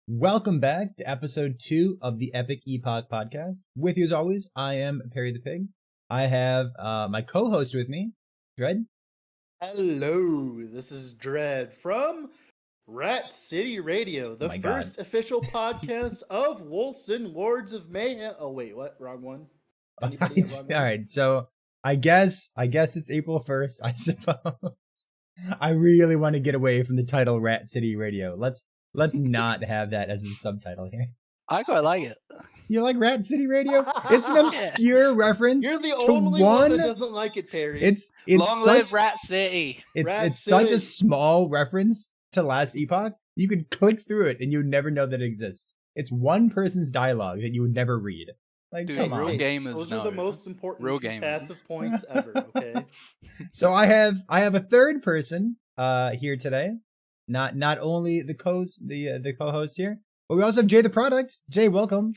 Welcome back to episode 2 of the Epic Epoch podcast. With you as always, I am PerryThePig. I have my co-host with me, Dread. Hello, this is Dread from Rat City Radio, the first official podcast of Wolfson Lords of Mayhem. Oh wait, what? Wrong one. Anybody get wrong one? All right, so I guess it's April 1st, I suppose. I really want to get away from the title Rat City Radio. Let's not have that as the subtitle here. I quite like it. You like Rat City Radio? It's an obscure reference. You're the only one that doesn't like it, Perry. It's Long live Rat City. It's such a small reference to last Epoch. You could click through it and you would never know that it exists. It's one person's dialogue that you would never read. Like, dude, come on. real gamers Those are the most important real gamers. passive points ever. Okay. So I have a third person here today. Not only the co-host here, but we also have JayTheProduct. Jay, welcome.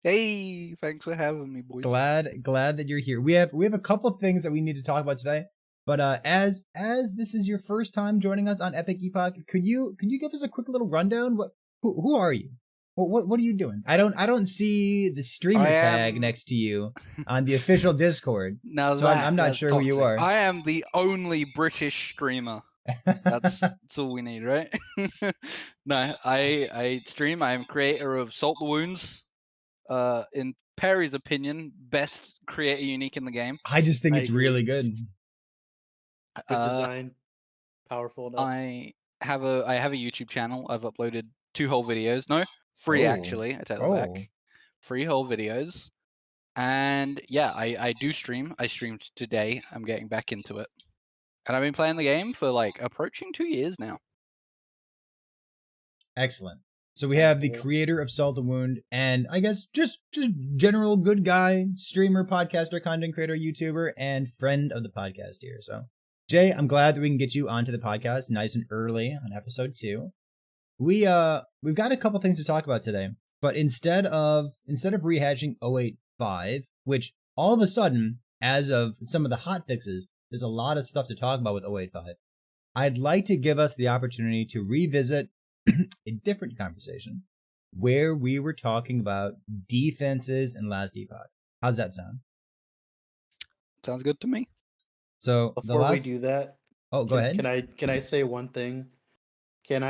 Hey, thanks for having me, boys. Glad that you're here. We have a couple of things that we need to talk about today. But as this is your first time joining us on Epic Epoch, could you give us a quick little rundown? Who are you? What are you doing? I don't see the streamer tag next to you on the official Discord. Now so I'm not sure toxic. who you are. I am the only British streamer. That's all we need, right? No, I stream. I am creator of Salt the Wounds. In Perry's opinion, best creator unique in the game. I just think it's really good. Good design, powerful enough. I have a YouTube channel. I've uploaded 2 whole videos. No, 3 actually. I take that back. 3 whole videos. And yeah, I do stream. I streamed today. I'm getting back into it. And I've been playing the game for like approaching 2 years now. Excellent. So we have the creator of Salt the Wound, and I guess just general good guy, streamer, podcaster, content creator, YouTuber, and friend of the podcast here. So Jay, I'm glad that we can get you onto the podcast nice and early on episode 2. We've got a couple things to talk about today, but instead of rehashing 085, which all of a sudden, as of some of the hotfixes, there's a lot of stuff to talk about with 085. I'd like to give us the opportunity to revisit a different conversation where we were talking about defenses in last Epoch. How's that sound? Sounds good to me. So before we do that, go ahead. Can I say one thing? Can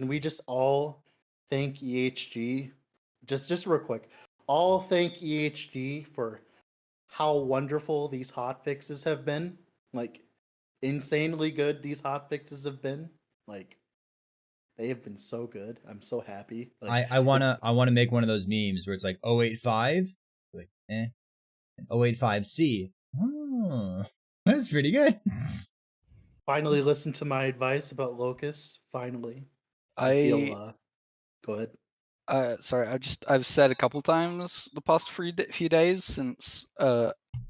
we just all thank EHG? Just real quick. All thank EHG for how wonderful these hotfixes have been. Like, insanely good these hotfixes have been. Like, they have been so good. I'm so happy. Like, I wanna make one of those memes where it's like 085, like and 085C. Oh, that's pretty good. Finally listen to my advice about locusts. Finally. I feel go ahead. Sorry, I've said a couple times the past few days since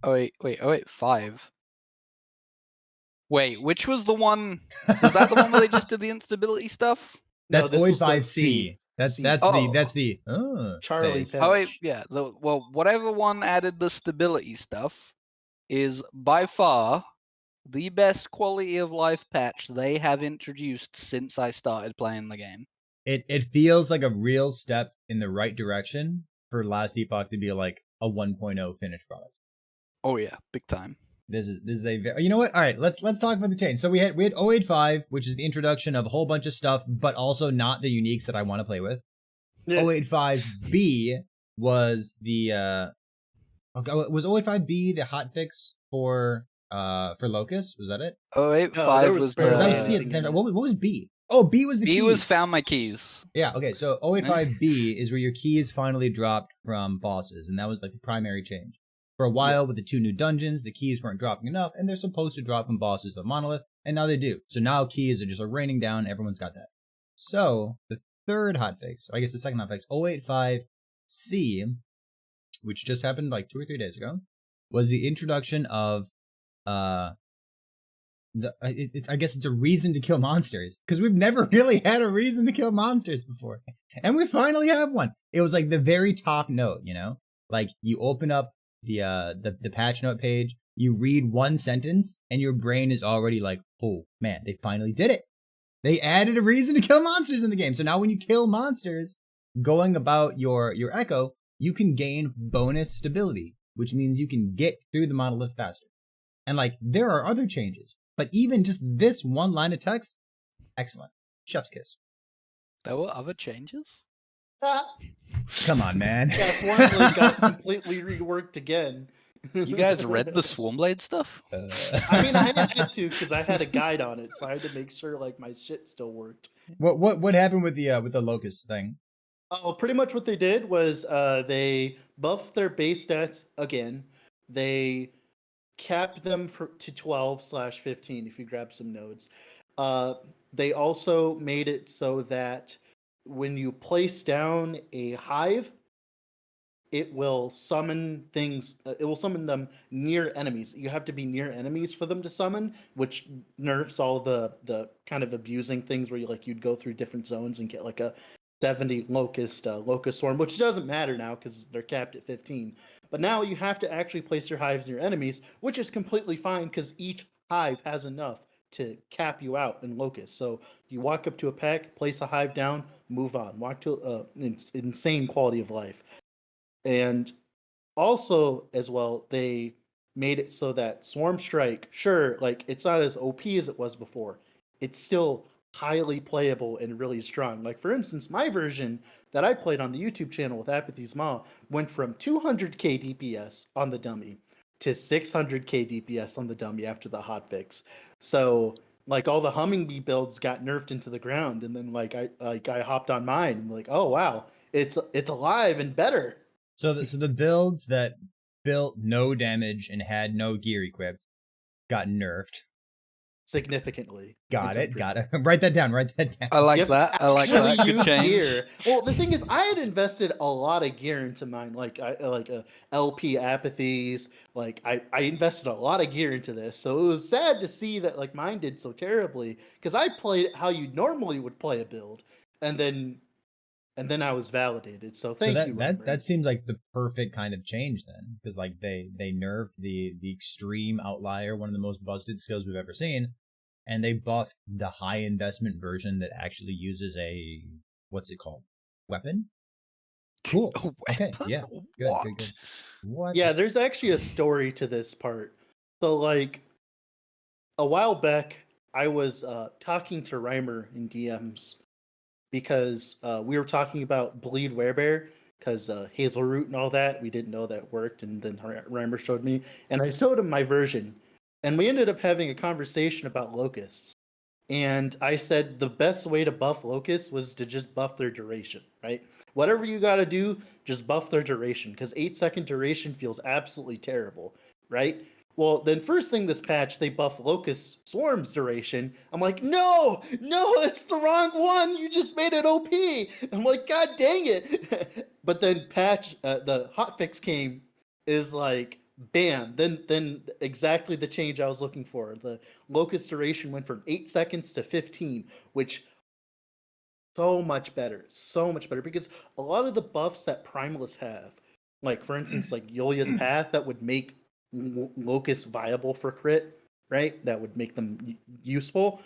085. Wait, which was the one? Was that the one where they just did the instability stuff? That's 085C. That's the Charlie. Yeah. Well, whatever one added the stability stuff is by far the best quality of life patch they have introduced since I started playing the game. It feels like a real step in the right direction for last Epoch to be like a 1.0 finished product. Oh yeah, big time. This is a very, you know what? All right, let's talk about the change. So we had 085, which is the introduction of a whole bunch of stuff, but also not the uniques that I want to play with. Yeah. 085B was the was 085B the hotfix for Locust? Was that it? 085 was the. I see it at the same time. What was B? Oh, B was the keys. B was found my keys. Yeah. Okay. So 085B is where your keys finally dropped from bosses, and that was like the primary change. For a while, with the 2 new dungeons, the keys weren't dropping enough, and they're supposed to drop from bosses of Monolith, and now they do. So now keys are just raining down, everyone's got that. So, the third hotfix, I guess the second hotfix, 085C, which just happened like 2 or 3 days ago, was the introduction of, I guess it's a reason to kill monsters, because we've never really had a reason to kill monsters before. And we finally have one. It was like the very top note, you know? Like, you open up the patch note page, you read one sentence, and your brain is already like, oh man, they finally did it. They added a reason to kill monsters in the game. So now when you kill monsters, going about your echo, you can gain bonus stability, which means you can get through the monolith faster. And like, there are other changes, but even just this one line of text, excellent. Chef's kiss. There were other changes? Come on, man. Yeah, Swarmblade got completely reworked again. You guys read the Swarmblade stuff? I mean, I had to because I had a guide on it, so I had to make sure like my shit still worked. What happened with the locust thing? Oh, pretty much what they did was they buffed their base stats again. They capped them to 12/15 if you grab some nodes. They also made it so that when you place down a hive, it will summon things. It will summon them near enemies. You have to be near enemies for them to summon, which nerfs all the kind of abusing things where you'd go through different zones and get like a 70 locust swarm, which doesn't matter now because they're capped at 15. But now you have to actually place your hives near enemies, which is completely fine because each hive has enough to cap you out in locust. So you walk up to a pack, place a hive down, move on. Walk to insane quality of life. And also, as well, they made it so that Swarm Strike, sure, like it's not as OP as it was before. It's still highly playable and really strong. Like, for instance, my version that I played on the YouTube channel with Apathy's Ma went from 200k DPS on the dummy to 600k DPS on the dummy after the hotfix. So, like, all the Hummingbee builds got nerfed into the ground, and then I hopped on mine and like, oh wow, it's alive and better. So the builds that built no damage and had no gear equipped got nerfed significantly. Got it. Write that down. I like that. I like that. Good change. Gear. Well, the thing is, I had invested a lot of gear into mine, like LP apathies. Like I invested a lot of gear into this, so it was sad to see that like mine did so terribly because I played it how you normally would play a build, and then I was validated. So thank you. That seems like the perfect kind of change then, because like they nerfed the extreme outlier, one of the most busted skills we've ever seen, and they buffed the high investment version that actually uses a what's it called? Weapon? Cool. Okay. Yeah. Good. What? Yeah, there's actually a story to this part. So like a while back, I was talking to Reimer in DMs. Because we were talking about Bleed Werebear, because Hazelroot and all that, we didn't know that worked, and then Reimer showed me, and I showed him my version, and we ended up having a conversation about locusts, and I said the best way to buff locusts was to just buff their duration, right? Whatever you got to do, just buff their duration, because 8-second duration feels absolutely terrible, right? Well, then first thing this patch, they buff Locust Swarm's duration. I'm like, no, it's the wrong one. You just made it OP. I'm like, God dang it. But then the hotfix came, is like, bam. Then exactly the change I was looking for. The Locust duration went from 8 seconds to 15, which so much better. Because a lot of the buffs that Primalists have, like for instance, like Yulia's Path, that would make Locust viable for crit, right? That would make them useful.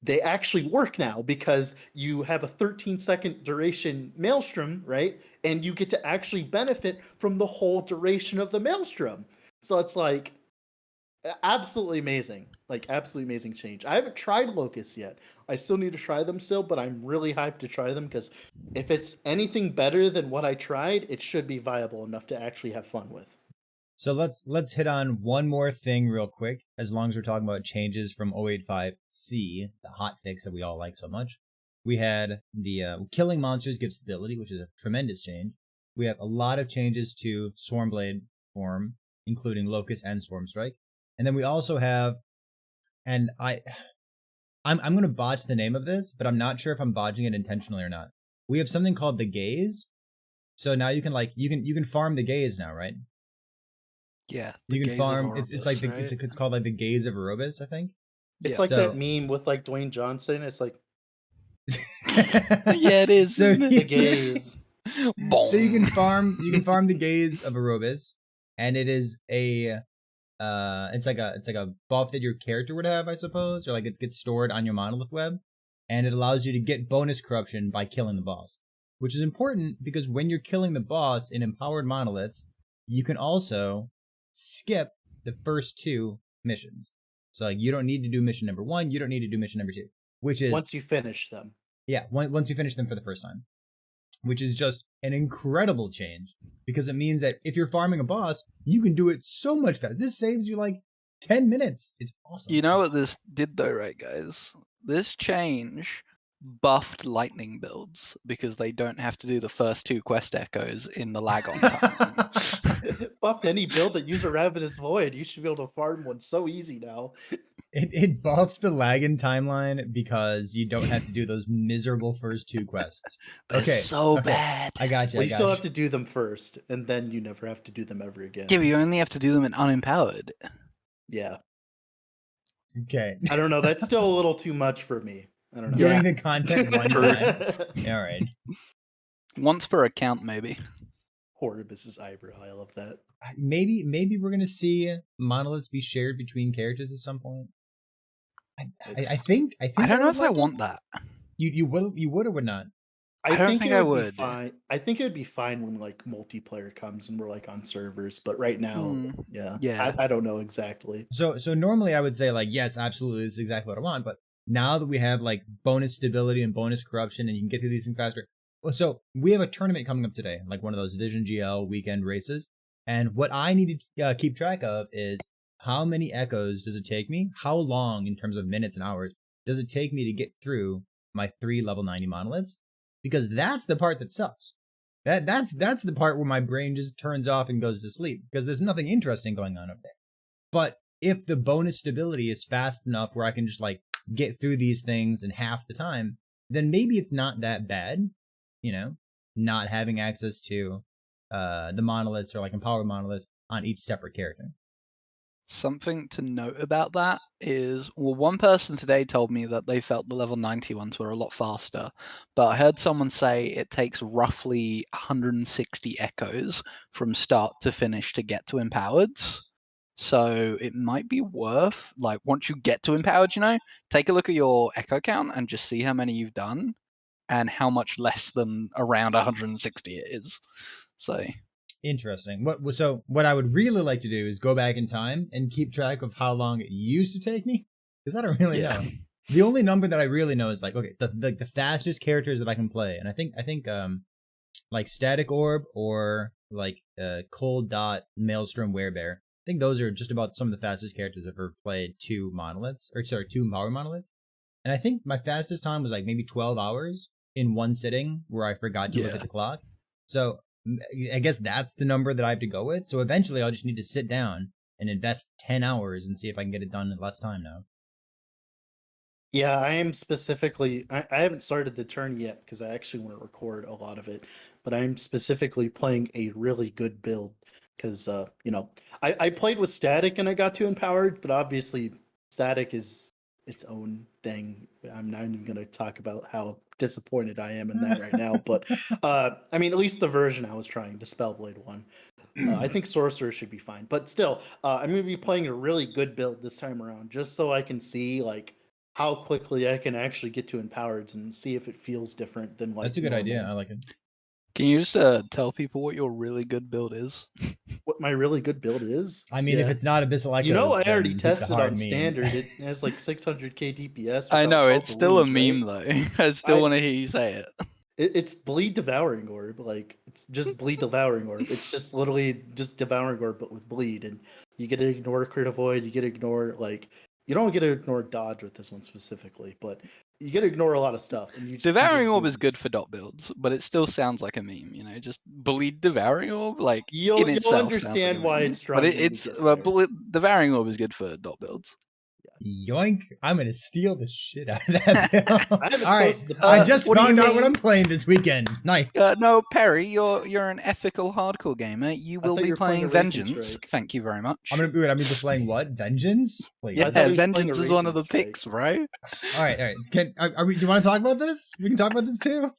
They actually work now because you have a 13-second duration Maelstrom, right? And you get to actually benefit from the whole duration of the Maelstrom. So it's like absolutely amazing. Like absolutely amazing change. I haven't tried Locust yet. I still need to try them still, but I'm really hyped to try them because if it's anything better than what I tried, it should be viable enough to actually have fun with. So let's hit on one more thing real quick, as long as we're talking about changes from 085C, the hotfix that we all like so much. We had the killing monsters gives stability, which is a tremendous change. We have a lot of changes to Swarmblade form, including Locust and Swarm Strike. And then we also have, and I'm going to botch the name of this, but I'm not sure if I'm botching it intentionally or not. We have something called the Gaze. So now you can you can farm the Gaze now, right? Yeah, you can farm. Orobyss, it's like right? it's called like the Gaze of Orobyss, I think. It's like that meme with like Dwayne Johnson. It's like yeah, it is. So the Gaze. So you can farm the Gaze of Orobyss, and it is a it's like a buff that your character would have, I suppose, or like it gets stored on your monolith web, and it allows you to get bonus corruption by killing the boss. which is important because when you're killing the boss in empowered monoliths, you can also skip the first 2 missions. So like, you don't need to do mission number 1, you don't need to do mission number 2, which is once you finish them. Yeah, once you finish them for the first time, which is just an incredible change because it means that if you're farming a boss, you can do it so much faster. This saves you like 10 minutes. It's awesome. You know what this did though, right, guys? This change buffed lightning builds because they don't have to do the first 2 quest echoes in the lag on time. Buffed any build that use a Ravenous Void. You should be able to farm one so easy now. It buffed the lag in timeline because you don't have to do those miserable first 2 quests. Okay, so bad. I got you. Well, you still have to do them first, and then you never have to do them ever again. Yeah, but you only have to do them in unempowered. Yeah. Okay. I don't know. That's still a little too much for me. I don't know. Doing the content one time. All right. Once per account, maybe. Orobyss's eyebrow. I love that. Maybe we're gonna see monoliths be shared between characters at some point. I think. I don't know if I want that. You would or would not? I don't think I would. Be fine. I think it would be fine when like multiplayer comes and we're like on servers. But right now, yeah. I don't know exactly. So normally I would say like yes, absolutely, this is exactly what I want. But now that we have like bonus stability and bonus corruption, and you can get through these things faster. So we have a tournament coming up today, like one of those Division GL weekend races. And what I need to keep track of is how many echoes does it take me? How long in terms of minutes and hours does it take me to get through my 3 level 90 monoliths? Because that's the part that sucks. That's the part where my brain just turns off and goes to sleep because there's nothing interesting going on up there. But if the bonus stability is fast enough where I can just like get through these things in half the time, then maybe it's not that bad, you know, not having access to the monoliths or like empowered monoliths on each separate character. Something to note about that is, well, one person today told me that they felt the level 90 ones were a lot faster, but I heard someone say it takes roughly 160 echoes from start to finish to get to empowereds. So it might be worth, like, once you get to empowered, you know, take a look at your echo count and just see how many you've done and how much less than around 160 it is. So interesting. What I would really like to do is go back in time and keep track of how long it used to take me, because I don't really know. The only number that I really know is like, okay, the fastest characters that I can play, and I think like Static Orb or like Cold Dot Maelstrom Werebear. I think those are just about some of the fastest characters I've ever played 2 empowered monoliths. And I think my fastest time was like maybe 12 hours in one sitting where I forgot to look at the clock. So I guess that's the number that I have to go with. So eventually I'll just need to sit down and invest 10 hours and see if I can get it done in less time now. Yeah, I am specifically, I haven't started the turn yet because I actually want to record a lot of it, but I'm specifically playing a really good build because, you know, I played with Static and I got to empowered, but obviously Static is its own thing. I'm not even going to talk about how disappointed I am in that right now, but I mean, at least the version I was trying, the Spellblade one. I think Sorcerer should be fine, but still, I'm going to be playing a really good build this time around, just so I can see like how quickly I can actually get to empowered and see if it feels different than like. That's a good idea. I like it. Can you just tell people what your really good build is? What my really good build is? I mean, if it's not Abyssal Echoes, you know, I already tested on meme. Standard. It has like 600k DPS. I know, it's still a meme though. I still want to hear you say it. It's Bleed Devouring Orb. Like, it's just Bleed Devouring Orb. It's just literally just Devouring Orb, but with Bleed. And you get to ignore Crit Avoid. You get to ignore, like, you don't get to ignore Dodge with this one specifically, but you get to ignore a lot of stuff. And Devouring Orb is good for dot builds, but it still sounds like a meme, you know, just Bleed Devouring Orb, like, you'll understand like why it's strong. But Devouring Orb is good for dot builds. Yoink! I'm gonna steal the shit out of that bill. All right, I just found out what I'm playing this weekend. Nice. No, Perry, you're an ethical hardcore gamer. You will be playing Vengeance. Thank you very much. I'm gonna be playing what? Vengeance? Wait, yeah, Vengeance is one of the picks, bro. All right. Do you want to talk about this? We can talk about this too.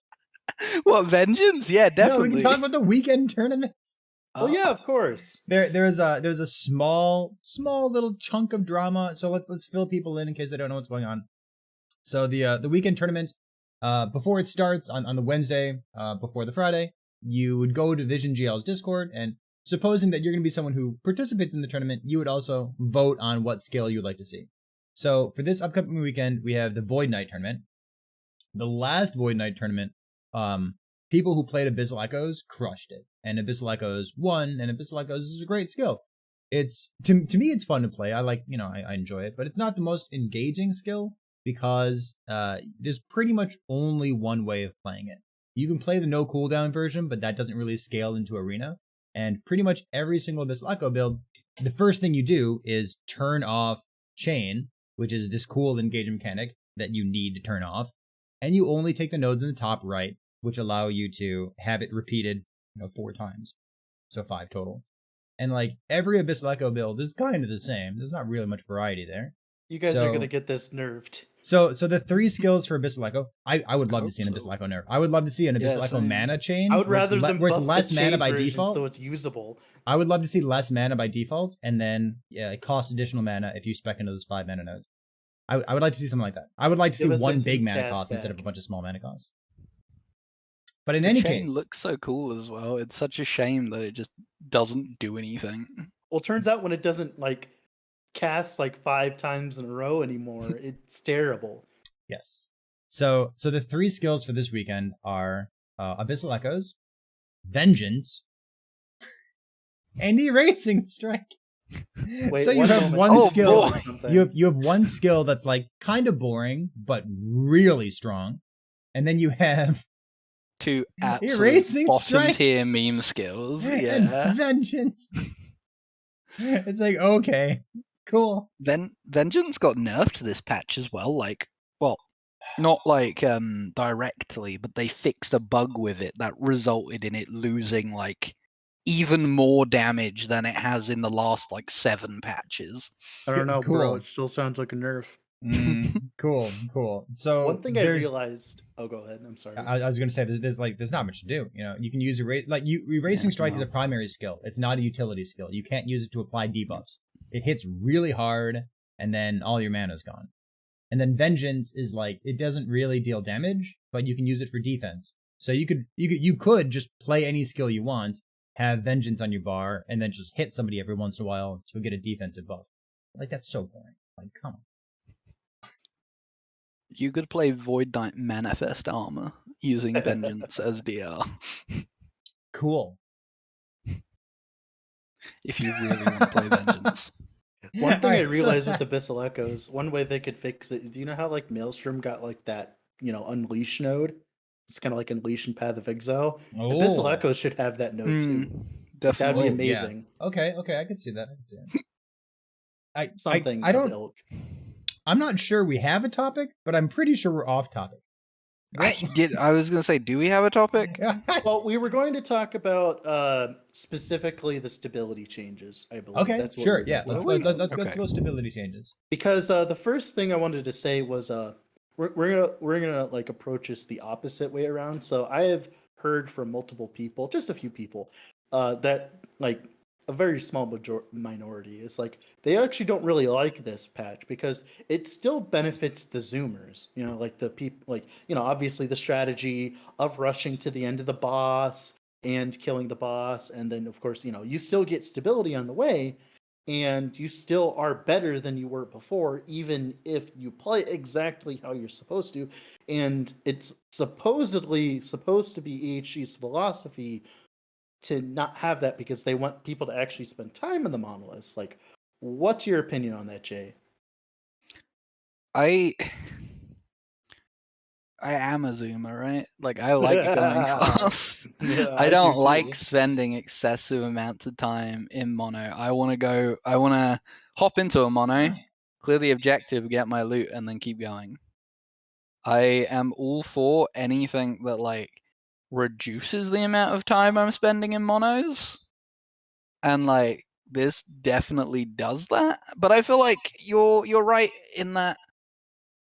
What, Vengeance? Yeah, definitely. No, we can talk about the weekend tournament. Oh yeah, of course. There's a small little chunk of drama. So let's fill people in case they don't know what's going on. So the weekend tournament before it starts on the Wednesday, before the Friday, you would go to Vision GL's Discord, and supposing that you're going to be someone who participates in the tournament, you would also vote on what skill you'd like to see. So for this upcoming weekend, we have the Void Knight tournament. The last Void Knight tournament, people who played Abyssal Echoes crushed it, and Abyssal Echoes won, and Abyssal Echoes is a great skill. It's to me, it's fun to play. I enjoy it, but it's not the most engaging skill because there's pretty much only one way of playing it. You can play the no cooldown version, but that doesn't really scale into Arena. And pretty much every single Abyssal Echo build, the first thing you do is turn off Chain, which is this cool engagement mechanic that you need to turn off, and you only take the nodes in the top right, which allow you to have it repeated, 4 times, so 5 total. And like every Abyssal Echo build is kind of the same. There's not really much variety there. You guys are gonna get this nerfed. So the 3 skills for Abyssal Echo, I would love to see an Abyssal Echo nerf. I would love to see an Abyssal Echo mana chain. I would rather them where it's buff less the mana chain by version default, so it's usable. I would love to see less mana by default, and then it costs additional mana if you spec into those 5 mana nodes. I would like to see something like that. I would like to see one big mana cost instead of a bunch of small mana costs. But in any case, it looks so cool as well. It's such a shame that it just doesn't do anything. Well, it turns out when it doesn't cast 5 times in a row anymore, it's terrible. Yes. So the 3 skills for this weekend are Abyssal Echoes, Vengeance, and Erasing Strike. Wait, so you have one skill. Boy. You have one skill that's kind of boring but really strong, and then you have 2 absolute Erasing bottom Strike tier meme skills. Yeah. and Vengeance. It's okay, cool. Then Vengeance got nerfed this patch as well. Not directly, but they fixed a bug with it that resulted in it losing even more damage than it has in the last 7 patches. I don't know, cool. bro. It still sounds like a nerf. Cool. So one thing I realized. Oh, go ahead. I'm sorry. I was going to say there's not much to do. You can use Erasing Strike is a primary skill. It's not a utility skill. You can't use it to apply debuffs. It hits really hard, and then all your mana is gone. And then Vengeance is it doesn't really deal damage, but you can use it for defense. So you could just play any skill you want, have Vengeance on your bar, and then just hit somebody every once in a while to get a defensive buff. That's so boring. Come on. You could play Void Knight Manifest Armor using Vengeance as DR. Cool. If you really want to play Vengeance. One thing I realized with Abyssal Echoes, one way they could fix it is, do you know how Maelstrom got that, Unleash node? It's kind of like Unleash and Path of Exile. Abyssal Echoes should have that node too. Definitely. That'd be amazing. Yeah. Okay, I can see that. I don't. Ilk. I'm not sure we have a topic, but I'm pretty sure we're off topic. I was going to say, do we have a topic? Well, we were going to talk about specifically the stability changes, I believe. Okay, that's what sure, yeah. Let's go stability changes. Because the first thing I wanted to say was we're gonna approach this the opposite way around. So I have heard from multiple people, just a few people, that a very small minority is they actually don't really like this patch because it still benefits the zoomers, the people, obviously the strategy of rushing to the end of the boss and killing the boss, and then of course you still get stability on the way, and you still are better than you were before, even if you play exactly how you're supposed to. And it's supposedly supposed to be EHG's philosophy to not have that because they want people to actually spend time in the monoliths. What's your opinion on that, Jay? I am a zoomer, right? I like going fast. Yeah, I don't like spending excessive amounts of time in mono. I want to hop into a mono, clear the objective, get my loot, and then keep going. I am all for anything that reduces the amount of time I'm spending in monos, and this definitely does that. But I feel you're right in that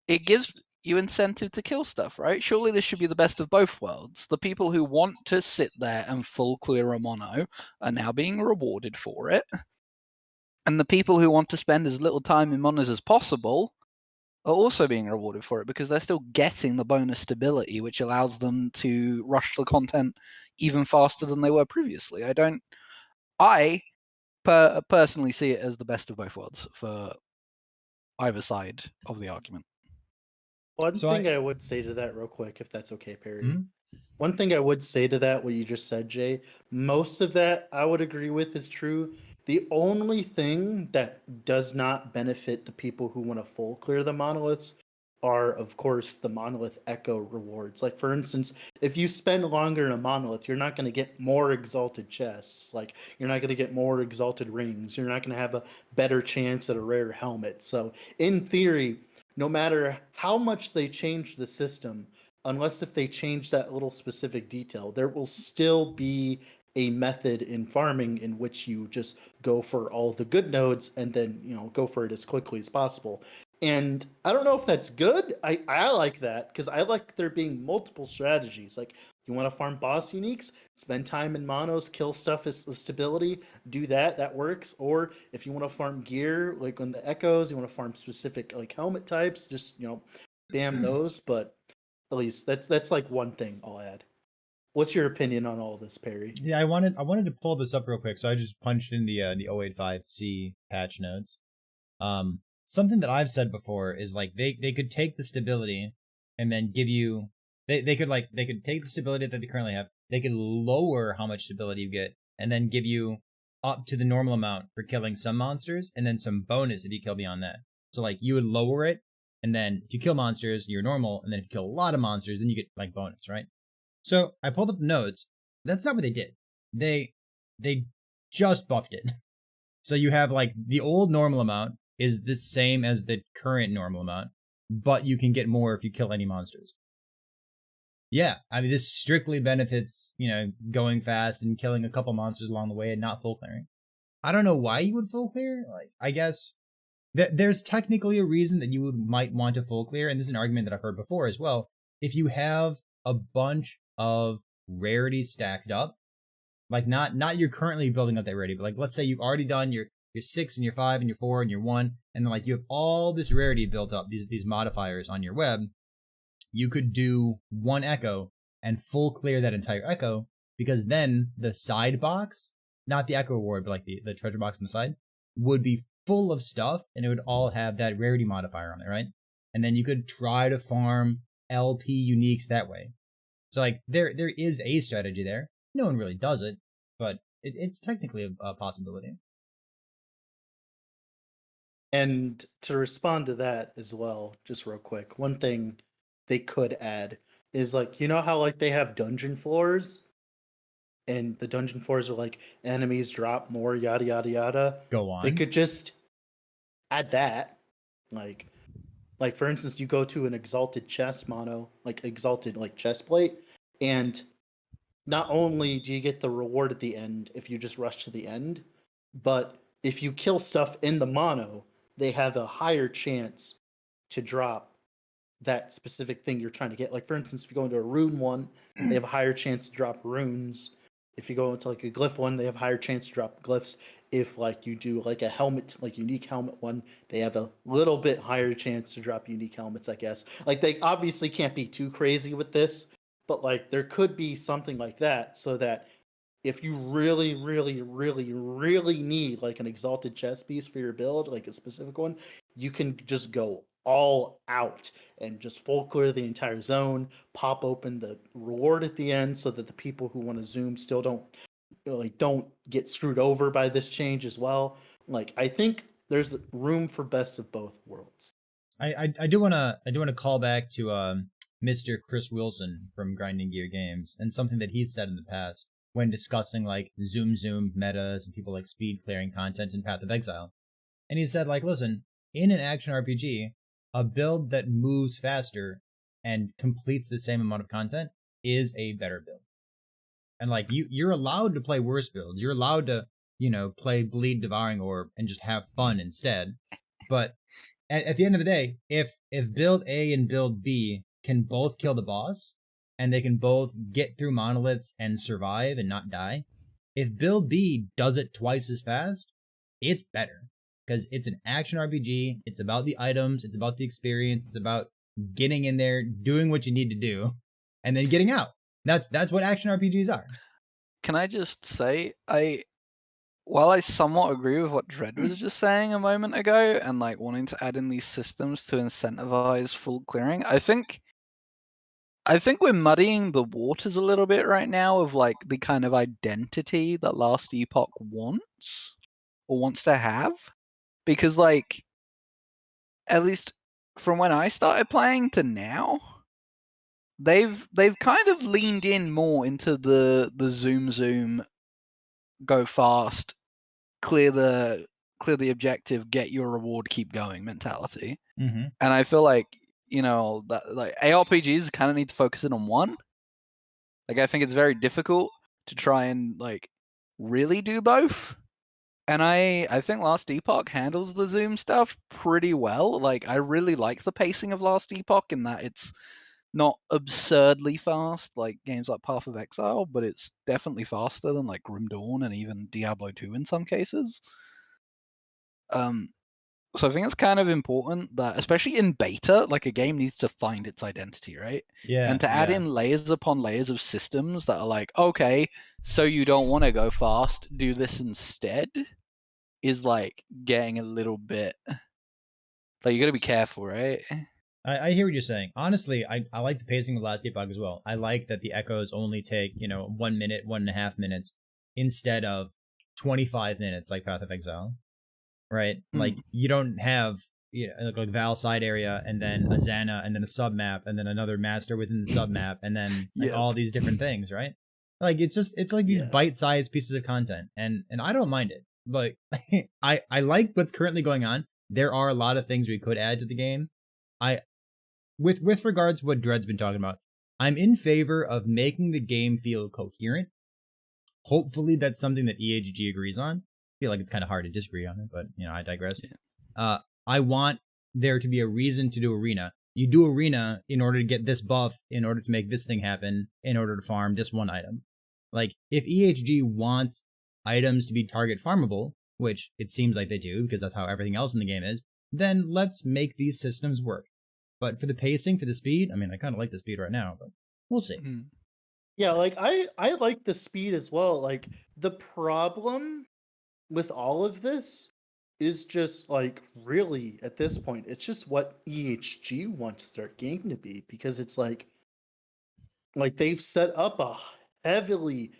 it gives you incentive to kill stuff, right? Surely this should be the best of both worlds. The people who want to sit there and full clear a mono are now being rewarded for it, and the people who want to spend as little time in monos as possible are also being rewarded for it because they're still getting the bonus stability, which allows them to rush the content even faster than they were previously. I personally see it as the best of both worlds for either side of the argument. One thing I would say to that real quick, if that's okay, Perry. Mm-hmm. One thing I would say to that, what you just said, Jay, most of that I would agree with is true. The only thing that does not benefit the people who want to full clear the monoliths are, of course, the monolith echo rewards. Like, for instance, if you spend longer in a monolith, you're not going to get more exalted chests. Like, you're not going to get more exalted rings. You're not going to have a better chance at a rare helmet. So, in theory, no matter how much they change the system, unless if they change that little specific detail, there will still be a method in farming in which you just go for all the good nodes and then, go for it as quickly as possible. And I don't know if that's good. I like that because I like there being multiple strategies. Like, you want to farm boss uniques, spend time in monos, kill stuff with stability, do that. That works. Or if you want to farm gear, like on the echoes, you want to farm specific like helmet types, just bam those. But at least that's like one thing I'll add. What's your opinion on all this, Perry? Yeah, I wanted to pull this up real quick, so I just punched in the 085C patch notes. Something that I've said before is like they could take the stability and then give you they could take the stability that they currently have. They could lower how much stability you get and then give you up to the normal amount for killing some monsters and then some bonus if you kill beyond that. So like you would lower it, and then if you kill monsters, you're normal, and then if you kill a lot of monsters, then you get like bonus, right? So I pulled up the notes. That's not what they did. They just buffed it. So you have like the old normal amount is the same as the current normal amount, but you can get more if you kill any monsters. Yeah, I mean, this strictly benefits, going fast and killing a couple monsters along the way and not full clearing. I don't know why you would full clear. Like, I guess there's technically a reason that you might want to full clear, and this is an argument that I've heard before as well. If you have a bunch of rarities stacked up, like not you're currently building up that rarity, but like let's say you've already done your 6 and your 5 and your 4 and your 1, and then like you have all this rarity built up, these modifiers on your web. You could do one echo and full clear that entire echo, because then the side box, not the echo reward, but like the treasure box on the side, would be full of stuff, and it would all have that rarity modifier on it, right? And then you could try to farm LP uniques that way. So like there is a strategy there. No one really does it, but it's technically a possibility. And to respond to that as well, just real quick, one thing they could add is like, how like they have dungeon floors, and the dungeon floors are like enemies drop more, yada yada yada. Go on. They could just add that, like for instance, you go to an exalted chest mono, like exalted like chest plate, and not only do you get the reward at the end if you just rush to the end, but if you kill stuff in the mono, they have a higher chance to drop that specific thing you're trying to get. Like, for instance, if you go into a rune one, they have a higher chance to drop runes. If you go into like a glyph one, they have a higher chance to drop glyphs. If like you do like a helmet, like unique helmet one, they have a little bit higher chance to drop unique helmets, I guess. Like, they obviously can't be too crazy with this, but like there could be something like that, so that if you really, really, really, really need like an exalted chest piece for your build, like a specific one, you can just go all out and just full clear the entire zone, pop open the reward at the end, so that the people who want to zoom still don't get screwed over by this change as well. Like, I think there's room for best of both worlds. I do wanna call back to Mr. Chris Wilson from Grinding Gear Games, and something that he's said in the past when discussing like zoom metas and people like speed clearing content in Path of Exile. And he said, like, listen, in an action RPG, a build that moves faster and completes the same amount of content is a better build. And like you're allowed to play worse builds. You're allowed to, play Bleed Devouring Orb and just have fun instead. But at the end of the day, if build A and build B can both kill the boss, and they can both get through monoliths and survive and not die, if build B does it twice as fast, it's better. because it's an action RPG. It's about the items. It's about the experience. It's about getting in there, doing what you need to do, and then getting out. That's what action RPGs are. Can I just say, while I somewhat agree with what Dread was just saying a moment ago, and like wanting to add in these systems to incentivize full clearing, I think we're muddying the waters a little bit right now of like the kind of identity that Last Epoch wants or wants to have, because like, at least from when I started playing to now, they've kind of leaned in more into the zoom, go fast, clear the objective, get your reward, keep going mentality. Mm-hmm. And I feel like, that like ARPGs kind of need to focus in on one. Like, I think it's very difficult to try and like really do both. And I think Last Epoch handles the zoom stuff pretty well. Like, I really like the pacing of Last Epoch in that it's not absurdly fast like games like Path of Exile, but it's definitely faster than like Grim Dawn and even Diablo 2 in some cases. So I think it's kind of important that, especially in beta, like a game needs to find its identity, right? Yeah. And to add in layers upon layers of systems that are like, okay, so you don't want to go fast, do this instead, is like getting a little bit like, you got to be careful, right? I hear what you're saying. Honestly, I like the pacing of Last Epoch as well. I like that the echoes only take 1 minute, 1.5 minutes instead of 25 minutes like Path of Exile. Right? Like, you don't have like Val side area and then a Xana and then a submap and then another master within the submap and then like all these different things, right? Like, it's like these bite-sized pieces of content, and I don't mind it. But I like what's currently going on. There are a lot of things we could add to the game. With regards to what Dread's been talking about, I'm in favor of making the game feel coherent. Hopefully that's something that EAGG agrees on. Feel like it's kind of hard to disagree on it, but I digress. I want there to be a reason to do arena. You do arena in order to get this buff, in order to make this thing happen, in order to farm this one item. Like, if EHG wants items to be target farmable, which it seems like they do because that's how everything else in the game is, then let's make these systems work. But for the pacing, for the speed, I mean, I kind of like the speed right now, but we'll see. Yeah, like I like the speed as well. Like, the problem with all of this is just like, really, at this point, it's just what EHG wants their game to be, because it's like they've set up a heavily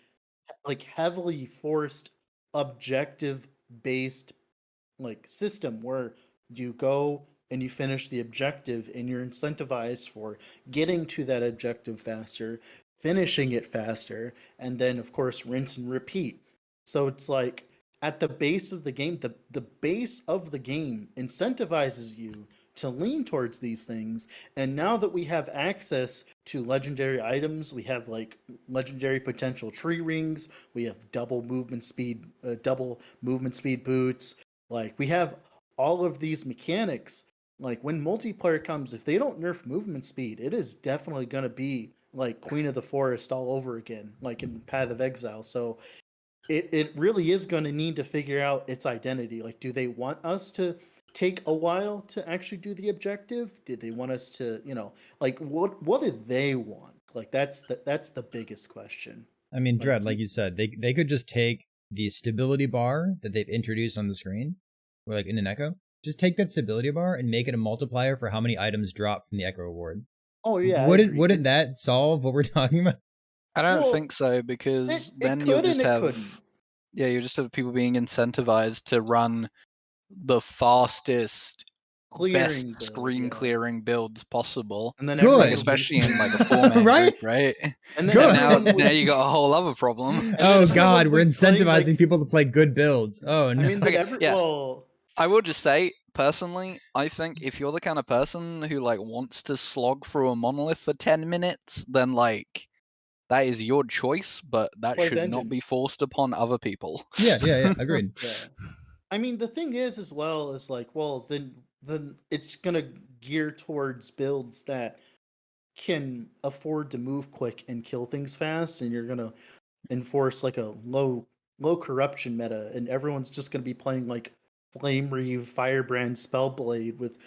forced objective based like system where you go and you finish the objective and you're incentivized for getting to that objective faster, finishing it faster, and then of course rinse and repeat. So it's like, at the base of the game, the base of the game incentivizes you to lean towards these things. And now that we have access to legendary items, we have like legendary potential tree rings, we have double movement speed boots, like we have all of these mechanics. Like, when multiplayer comes, if they don't nerf movement speed, it is definitely going to be like Queen of the Forest all over again, like in Path of Exile. So it really is going to need to figure out its identity. Like, do they want us to take a while to actually do the objective? Did they want us to, like, what did they want? Like, that's the biggest question. I mean, Dread, like you said, they could just take the stability bar that they've introduced on the screen, or like in an echo, just take that stability bar and make it a multiplier for how many items drop from the echo reward. Oh yeah. Wouldn't that solve what we're talking about? I don't think so, because then you'll just have you just have people being incentivized to run the fastest, best screen clearing builds possible, and then especially in like a four-man right? group, right? And then now you got a whole other problem. Oh God, we're incentivizing people to play good builds. Oh no. I mean, I will just say, personally, I think if you're the kind of person who like wants to slog through a monolith for 10 minutes, then like, that is your choice, but that should not be forced upon other people. Yeah, agreed. Yeah. I mean, the thing is, as well, is like, well, then it's gonna gear towards builds that can afford to move quick and kill things fast, and you're gonna enforce like a low corruption meta, and everyone's just gonna be playing like Flame Reeve, Firebrand, Spellblade with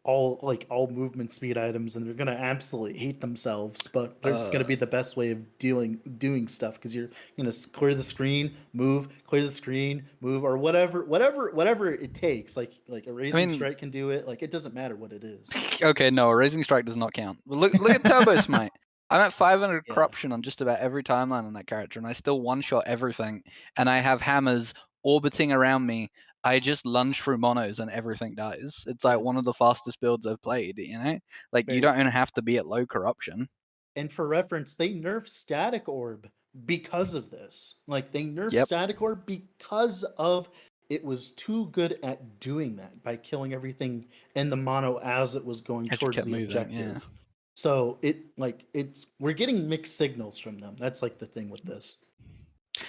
all movement speed items, and they're gonna absolutely hate themselves. But it's gonna be the best way of doing stuff, because you're gonna clear the screen, move, clear the screen, move, or whatever it takes. Like a Raising Strike can do it. Like, it doesn't matter what it is. Okay, no, a Raising Strike does not count. Look at Turbo Smite. I'm at 500 corruption on just about every timeline on that character, and I still one-shot everything. And I have hammers orbiting around me. I just lunge through monos and everything dies. It's like one of the fastest builds I've played, you know? Like, you don't even have to be at low corruption. And for reference, they nerfed Static Orb because of this. Like, they nerfed Static Orb because of it was too good at doing that by killing everything in the mono as it was going towards the objective. Yeah. So we're getting mixed signals from them. That's like the thing with this.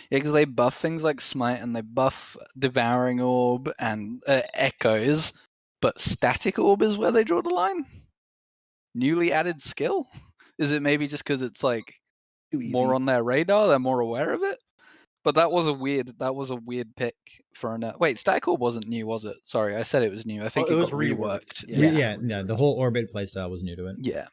Yeah, because they buff things like Smite and they buff Devouring Orb and Echoes, but Static Orb is where they draw the line. Newly added skill? Is it maybe just because it's like more on their radar? They're more aware of it. But that was a weird pick for a wait. Static Orb wasn't new, was it? Sorry, I said it was new. I think it was reworked. Yeah, the whole Orbit playstyle was new to it. Yeah.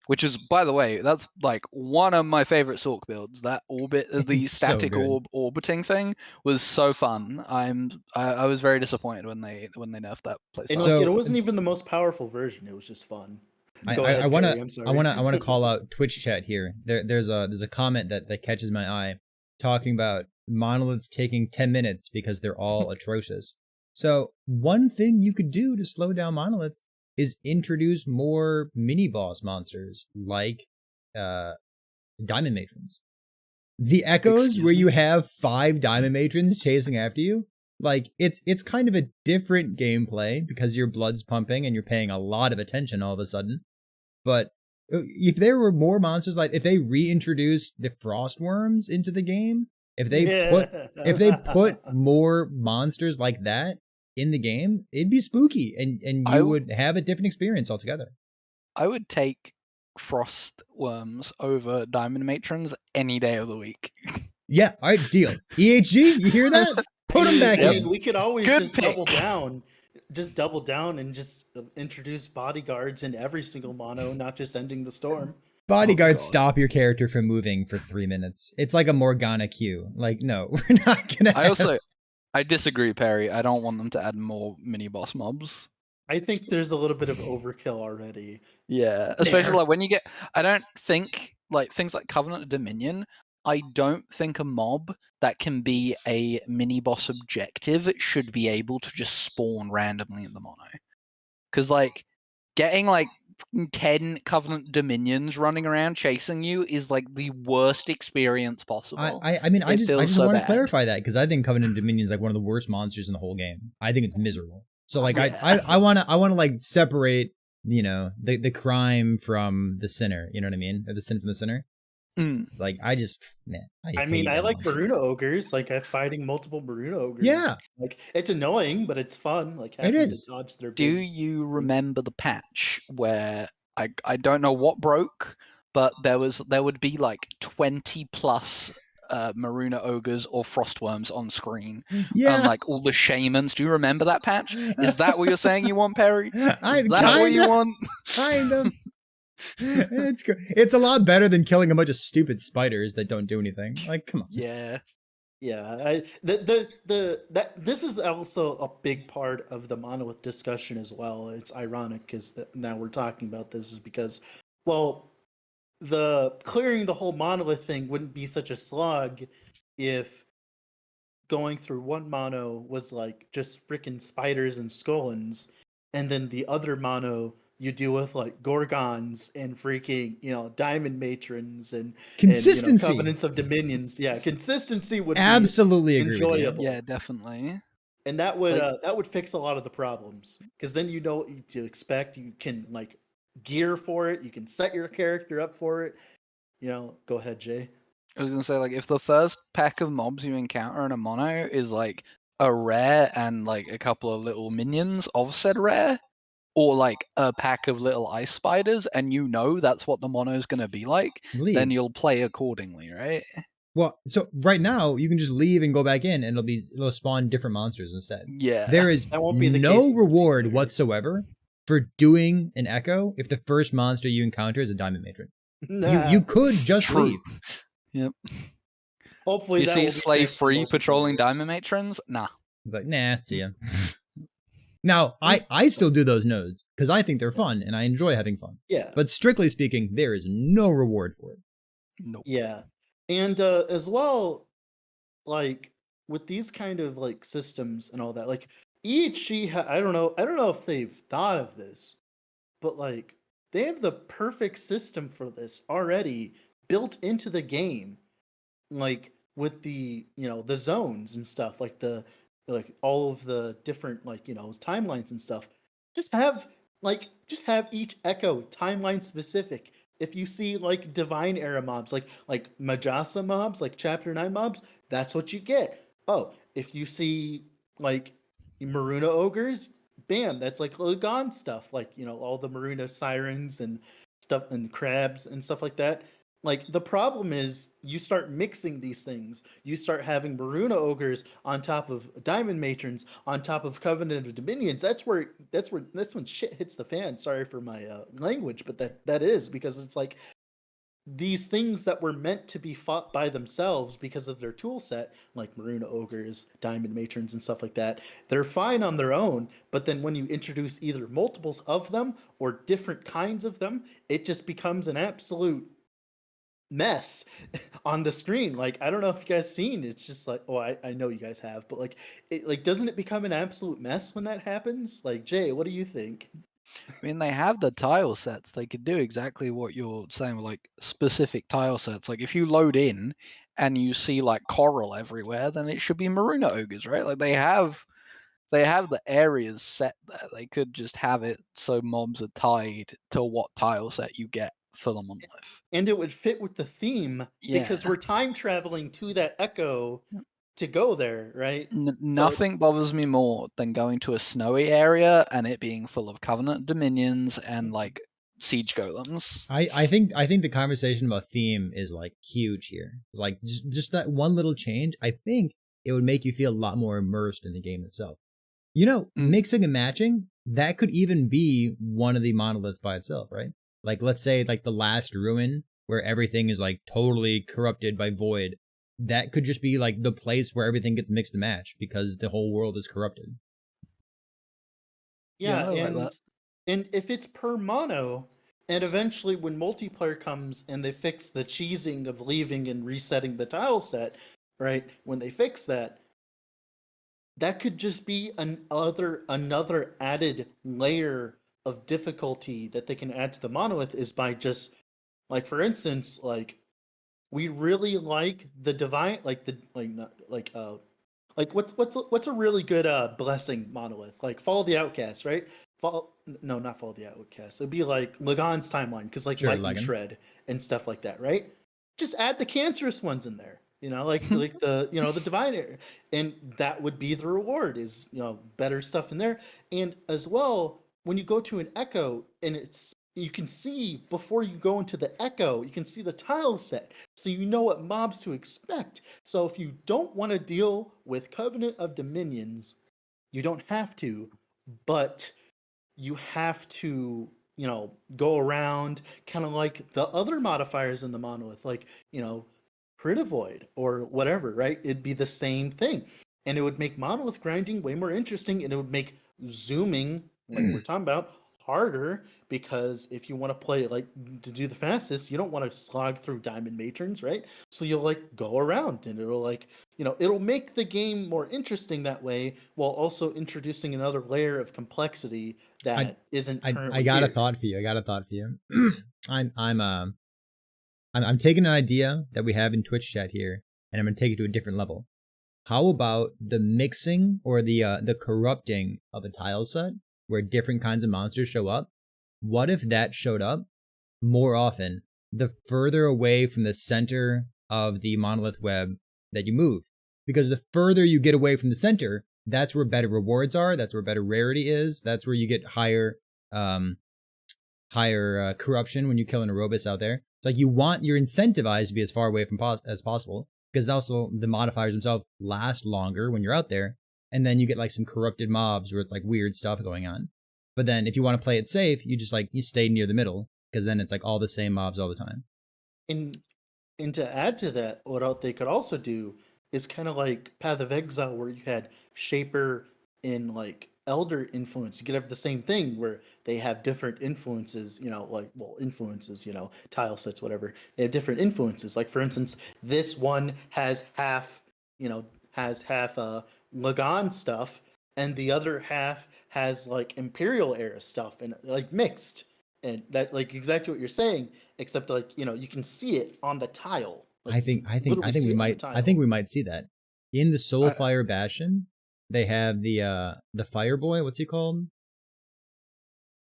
Which is, by the way, that's like one of my favorite Sork builds. That orbit, the static orb orbiting thing was so fun. I was very disappointed when they nerfed that playstyle. So, it wasn't even the most powerful version. It was just fun. I want to call out Twitch chat here. There's a comment that catches my eye talking about monoliths taking 10 minutes because they're all atrocious. So one thing you could do to slow down monoliths is introduce more mini boss monsters like diamond matrons. The Echoes, where you have 5 diamond matrons chasing after you, like it's kind of a different gameplay because your blood's pumping and you're paying a lot of attention all of a sudden. But if there were more monsters, like if they reintroduced the Frostworms into the game, if they put more monsters like that in the game, it'd be spooky, and you would have a different experience altogether. I would take Frostworms over diamond matrons any day of the week. Yeah, all right, deal. EHG, you hear that? Put them back in. We could always double down and just introduce bodyguards in every single mono, not just ending the storm. Bodyguards stop your character from moving for 3 minutes. It's like a Morgana Q. Like, no, we're not gonna. I disagree, Perry. I don't want them to add more mini boss mobs. I think there's a little bit of overkill already. Yeah, especially like when you get. I don't think like things like Covenant of Dominion. I don't think a mob that can be a mini boss objective should be able to just spawn randomly in the mono. Because like getting like 10 Covenant Dominions running around chasing you is like the worst experience possible. I mean, I just want to clarify that because I think Covenant Dominion is like one of the worst monsters in the whole game. I think it's miserable. So like I want to like separate, you know, the crime from the sinner. You know what I mean? Or the sin from the sinner. It's like I like Maruna ogres. Like fighting multiple Maruna ogres. Yeah, like it's annoying, but it's fun. Like it is. Do you remember the patch where I don't know what broke, but there would be like 20 plus Maruna ogres or Frostworms on screen. Yeah, and like all the shamans. Do you remember that patch? Is that what you're saying you want, Perry? Is that what you want? Kind of. It's good. It's a lot better than killing a bunch of stupid spiders that don't do anything. Like, come on. Yeah. This is also a big part of the monolith discussion as well. It's ironic because now we're talking about this is because, well, the clearing the whole monolith thing wouldn't be such a slog if going through one mono was like just freaking spiders and scollins, and then the other mono you deal with like Gorgons and freaking, diamond matrons and consistency, covenants of dominions. Yeah, consistency would absolutely be enjoyable. Yeah, definitely. And that would fix a lot of the problems because then you know what to expect. You can like gear for it. You can set your character up for it. Go ahead, Jay. I was gonna say like if the first pack of mobs you encounter in a mono is like a rare and like a couple of little minions of said rare, or like a pack of little ice spiders, and that's what the mono is going to be like, then you'll play accordingly, right? Well, so right now you can just leave and go back in, and it'll spawn different monsters instead. Yeah. There is That won't be the no case reward in multiplayer. whatsoever for doing an echo if the first monster you encounter is a diamond matron. Nah. You could just True. leave. Yep. Hopefully You that see will be slave fixed in free patrolling multiplayer. diamond matrons? Nah. It's like, nah, see ya. Now, I still do those nodes because I think they're fun and I enjoy having fun. Yeah. But strictly speaking, there is no reward for it. Nope. Yeah. And as well, like with these kind of like systems and all that, like EHG, I don't know if they've thought of this, but like they have the perfect system for this already built into the game, like with the the zones and stuff, like all of the different timelines and stuff. Just have each echo timeline specific. If you see like divine era mobs, like Majasa mobs, like chapter 9 mobs, that's what you get. Oh, if you see like Maruna ogres, bam, that's like Lagan stuff, like all the Maruna sirens and stuff and crabs and stuff like that. Like the problem is you start mixing these things. You start having Maruna ogres on top of diamond matrons, on top of Covenant of Dominions. That's when shit hits the fan. Sorry for my language, but that is because it's like these things that were meant to be fought by themselves because of their tool set, like Maruna ogres, diamond matrons, and stuff like that, they're fine on their own. But then when you introduce either multiples of them or different kinds of them, it just becomes an absolute mess on the screen. Like I don't know if you guys seen, it's just like, oh, I know you guys have, but doesn't it become an absolute mess when that happens? Like, Jay, what do you think? I mean, they have the tile sets. They could do exactly what you're saying with like specific tile sets. Like if you load in and you see like coral everywhere, then it should be Maruna ogres, right? Like they have the areas set there. They could just have it so mobs are tied to what tile set you get for the monolith. And it would fit with the theme because we're time traveling to that echo to go there, right? Nothing bothers me more than going to a snowy area and it being full of Covenant Dominions and like siege golems. I think the conversation about theme is like huge here. Like just that one little change, I think it would make you feel a lot more immersed in the game itself. Mixing and matching, that could even be one of the monoliths by itself, right? Like let's say like the last ruin where everything is like totally corrupted by void. That could just be like the place where everything gets mixed and matched because the whole world is corrupted. Yeah, like and if it's per mono, and eventually when multiplayer comes and they fix the cheesing of leaving and resetting the tile set, right? When they fix that, that could just be another added layer of difficulty that they can add to the monolith, is by just like, for instance, like we really like the divine, like what's a really good blessing monolith, like Fall of the Outcast, right? Not Fall of the Outcast. It'd be like Lagan's timeline, because like Lightning Shred and stuff like that, right? Just add the cancerous ones in there, like the the divine area, and that would be the reward, is better stuff in there. And as well, when you go to an echo, and you can see before you go into the echo, you can see the tile set, so you know what mobs to expect. So if you don't want to deal with Covenant of Dominions, you don't have to, but you have to go around kind of like the other modifiers in the monolith, like Void or whatever, right? It'd be the same thing, and it would make monolith grinding way more interesting, and it would make zooming, like we're talking about, harder, because if you want to play like to do the fastest, you don't want to slog through diamond matrons, right? So you'll like go around, and it'll like it'll make the game more interesting that way, while also introducing another layer of complexity that isn't currently I got here. a thought for you. I'm taking an idea that we have in Twitch chat here, and I'm gonna take it to a different level. How about the mixing or the corrupting of a tile set where different kinds of monsters show up? What if that showed up more often the further away from the center of the monolith web that you move? Because the further you get away from the center, that's where better rewards are. That's where better rarity is. That's where you get higher corruption when you kill an Orobyss out there. Like you're incentivized to be as far away from as possible. because also the modifiers themselves last longer when you're out there, and then you get like some corrupted mobs where it's like weird stuff going on. But then if you want to play it safe, you just like you stay near the middle, because then it's like all the same mobs all the time. And to add to that, what they could also do is kind of like Path of Exile, where you had Shaper and like Elder influence. You could have the same thing where they have different influences, influences, tile sets, whatever. They have different influences. Like, for instance, this one has half Lagan stuff, and the other half has like Imperial era stuff, and like mixed. And that, like, exactly what you're saying, except like, you can see it on the tile. Like, I think we might see that in the Soulfire Bastion. They have the Fireboy. What's he called?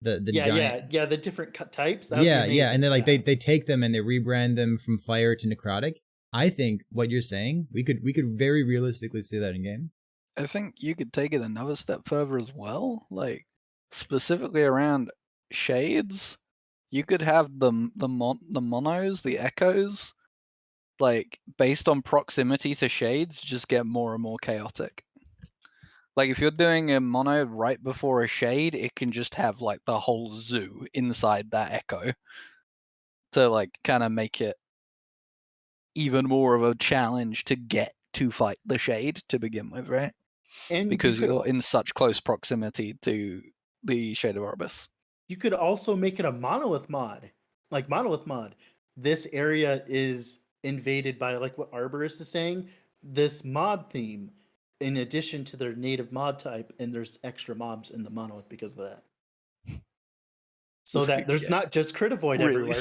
The giant... the different types. And then like they take them and they rebrand them from fire to necrotic. I think what you're saying, we could very realistically see that in game. I think you could take it another step further as well, like specifically around shades. You could have the monos, the echoes, like based on proximity to shades, just get more and more chaotic. Like if you're doing a mono right before a shade, it can just have like the whole zoo inside that echo to like kind of make it even more of a challenge to get to fight the shade to begin with, right? And because you're in such close proximity to the Shade of Orobyss. You could also make it a monolith mod. Like monolith mod. This area is invaded by, like what Arborist is saying, this mod theme, in addition to their native mod type, and there's extra mobs in the monolith because of that. So that there's not just crit avoid everywhere.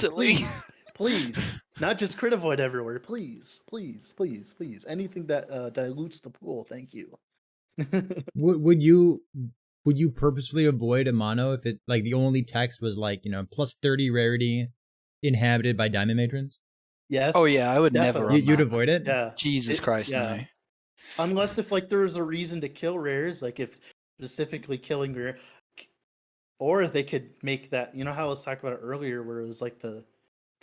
Please. Not just crit avoid everywhere. Please. Anything that dilutes the pool. Thank you. Would you purposefully avoid a mono if it like the only text was like plus 30 rarity, inhabited by diamond matrons? Yes. Oh yeah, I would definitely. never. You'd avoid it. Yeah. Jesus Christ, no. Unless if like there was a reason to kill rares, like if specifically killing rare, or they could make that. You know how I was talking about it earlier, where it was like the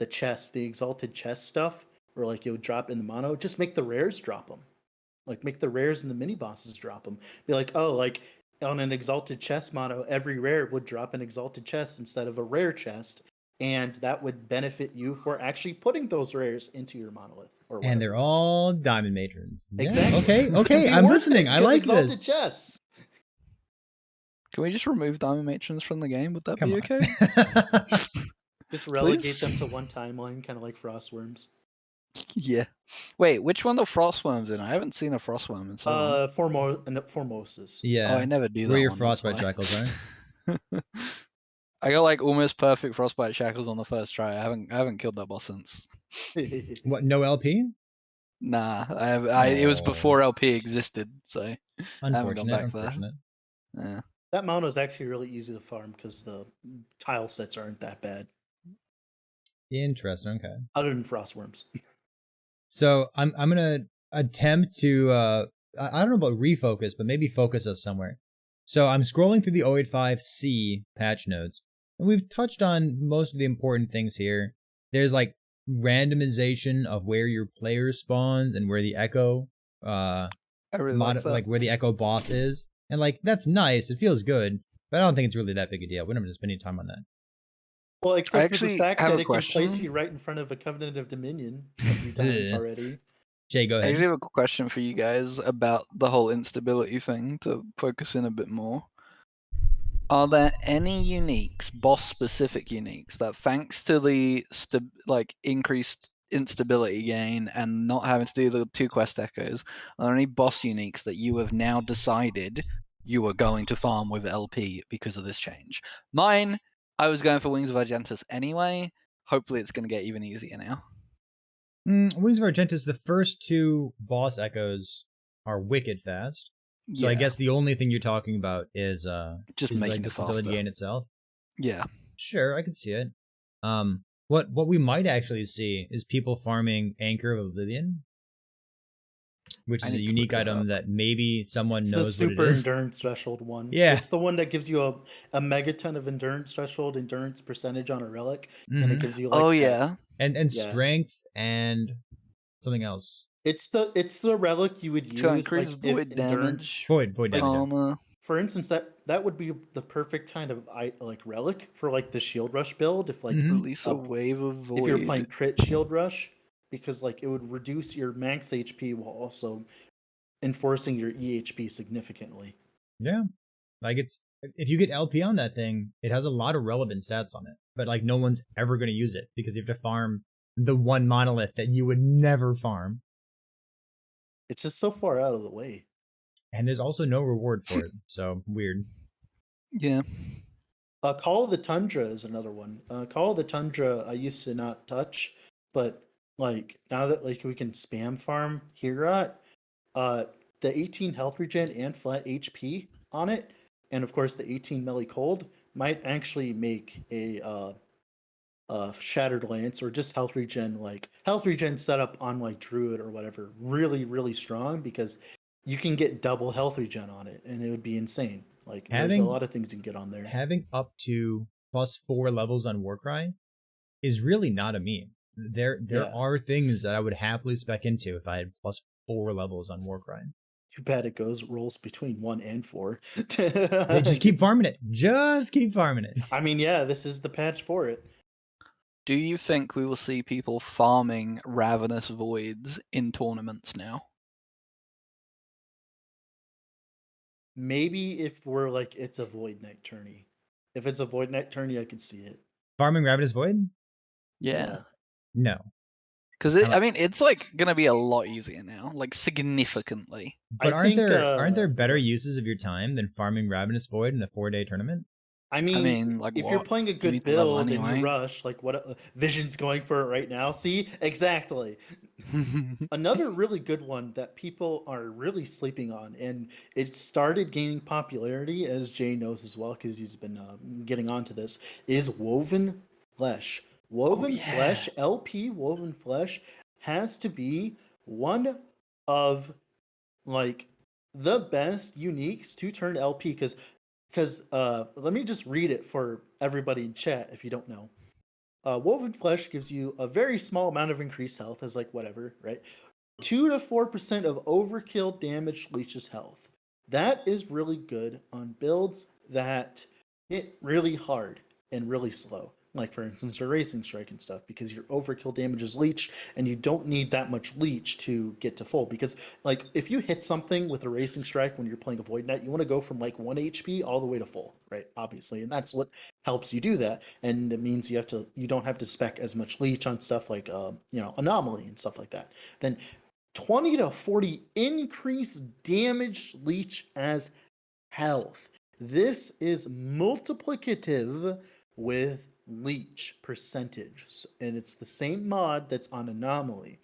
chest, the exalted chest stuff, where like it would drop in the mono. Just make the rares drop them. Like make the rares and the mini bosses drop them. Be like, oh, like on an exalted chest mono, every rare would drop an exalted chest instead of a rare chest, and that would benefit you for actually putting those rares into your monolith. Or and they're all diamond matrons. Yeah. Exactly. Okay, I'm listening. I like exalted this. Chests. Can we just remove diamond matrons from the game? Would that be okay? Just relegate them to one timeline, kind of like Frostworms. Yeah. Wait, which one are Frostworms in? I haven't seen a Frostworm in so long. Formoses. Yeah. Oh, I never do that. Where your frostbite shackles are. I got like almost perfect frostbite shackles on the first try. I haven't killed that boss since. What? No LP? Nah, it was before LP existed, so I haven't gone back there. Yeah. That mono is actually really easy to farm because the tile sets aren't that bad. Interesting. Okay. Other than Frostworms. So I'm gonna attempt to I don't know about refocus, but maybe focus us somewhere. So I'm scrolling through the 085C patch notes, and we've touched on most of the important things here. There's like randomization of where your player spawns and where the echo I really like where the echo boss is. And like that's nice, it feels good, but I don't think it's really that big a deal. We're not just spending time on that. Well, except for the fact that it can place you right in front of a Covenant of Dominion a few times already. Jay, go ahead. I actually have a question for you guys about the whole instability thing to focus in a bit more. Are there any uniques, boss-specific uniques, that thanks to the increased instability gain and not having to do the 2 quest echoes, are there any boss uniques that you have now decided you are going to farm with LP because of this change? Mine, I was going for Wings of Argentus anyway. Hopefully it's going to get even easier now. Wings of Argentus, the first 2 boss echoes are wicked fast. So yeah. I guess the only thing you're talking about is just making like the stability gain itself. Yeah. Sure, I can see it. What we might actually see is people farming Anchor of Oblivion, which is a unique item that maybe someone knows what it is. The super endurance threshold one. Yeah. It's the one that gives you a megaton of endurance threshold, endurance percentage on a relic, and it gives you like yeah. And strength and something else. It's the relic you would It's gonna use increase like if void endurance. damage, Void Like, damage. armor. For instance, that would be the perfect kind of like relic for like the shield rush build. If like Release a wave of void. if you're playing crit shield rush, because like it would reduce your max HP while also enforcing your EHP significantly. Yeah, like it's if you get LP on that thing, it has a lot of relevant stats on it, but like no one's ever going to use it because you have to farm the one monolith that you would never farm. It's just so far out of the way. And there's also no reward for it, so weird. Yeah. Call of the Tundra is another one. Call of the Tundra I used to not touch, but like now that like we can spam farm Herat, the 18 health regen and flat HP on it, and of course the 18 melee cold might actually make a Shattered Lance or just health regen setup on like Druid or whatever really really strong, because you can get double health regen on it and it would be insane. Like there's a lot of things you can get on there. Having up to +4 levels on Warcry is really not a meme. There are things that I would happily spec into if I had +4 levels on Warcry. Too bad it rolls between 1 and 4. They just keep farming it. Just keep farming it. I mean, yeah, this is the patch for it. Do you think we will see people farming Ravenous Voids in tournaments now? Maybe if we're like it's a Void Knight tourney. If it's a Void Knight tourney, I could see it. Farming Ravenous Void? Yeah. No. Because I mean, it's like gonna be a lot easier now, like significantly. But aren't there better uses of your time than farming Ravenous Void in a 4-day tournament? I mean, like, if you're playing a good build and you rush, like what Vision's going for it right now. See, exactly. Another really good one that people are really sleeping on, and it started gaining popularity, as Jay knows as well because he's been getting onto this, is Woven Flesh. Woven Flesh, LP Woven Flesh has to be one of like the best uniques to turn LP, because let me just read it for everybody in chat if you don't know. Woven Flesh gives you a very small amount of increased health, as like whatever, right? 2 to 4% of overkill damage leeches health. That is really good on builds that hit really hard and really slow. Like for instance, your Racing Strike and stuff, because your overkill damage is leech, and you don't need that much leech to get to full. Because like if you hit something with a Racing Strike when you're playing a Void Knight, you want to go from like 1 HP all the way to full, right? Obviously, and that's what helps you do that. And it means you don't have to spec as much leech on stuff like Anomaly and stuff like that. Then 20 to 40 increased damage leech as health. This is multiplicative with leech percentage, and it's the same mod that's on Anomaly.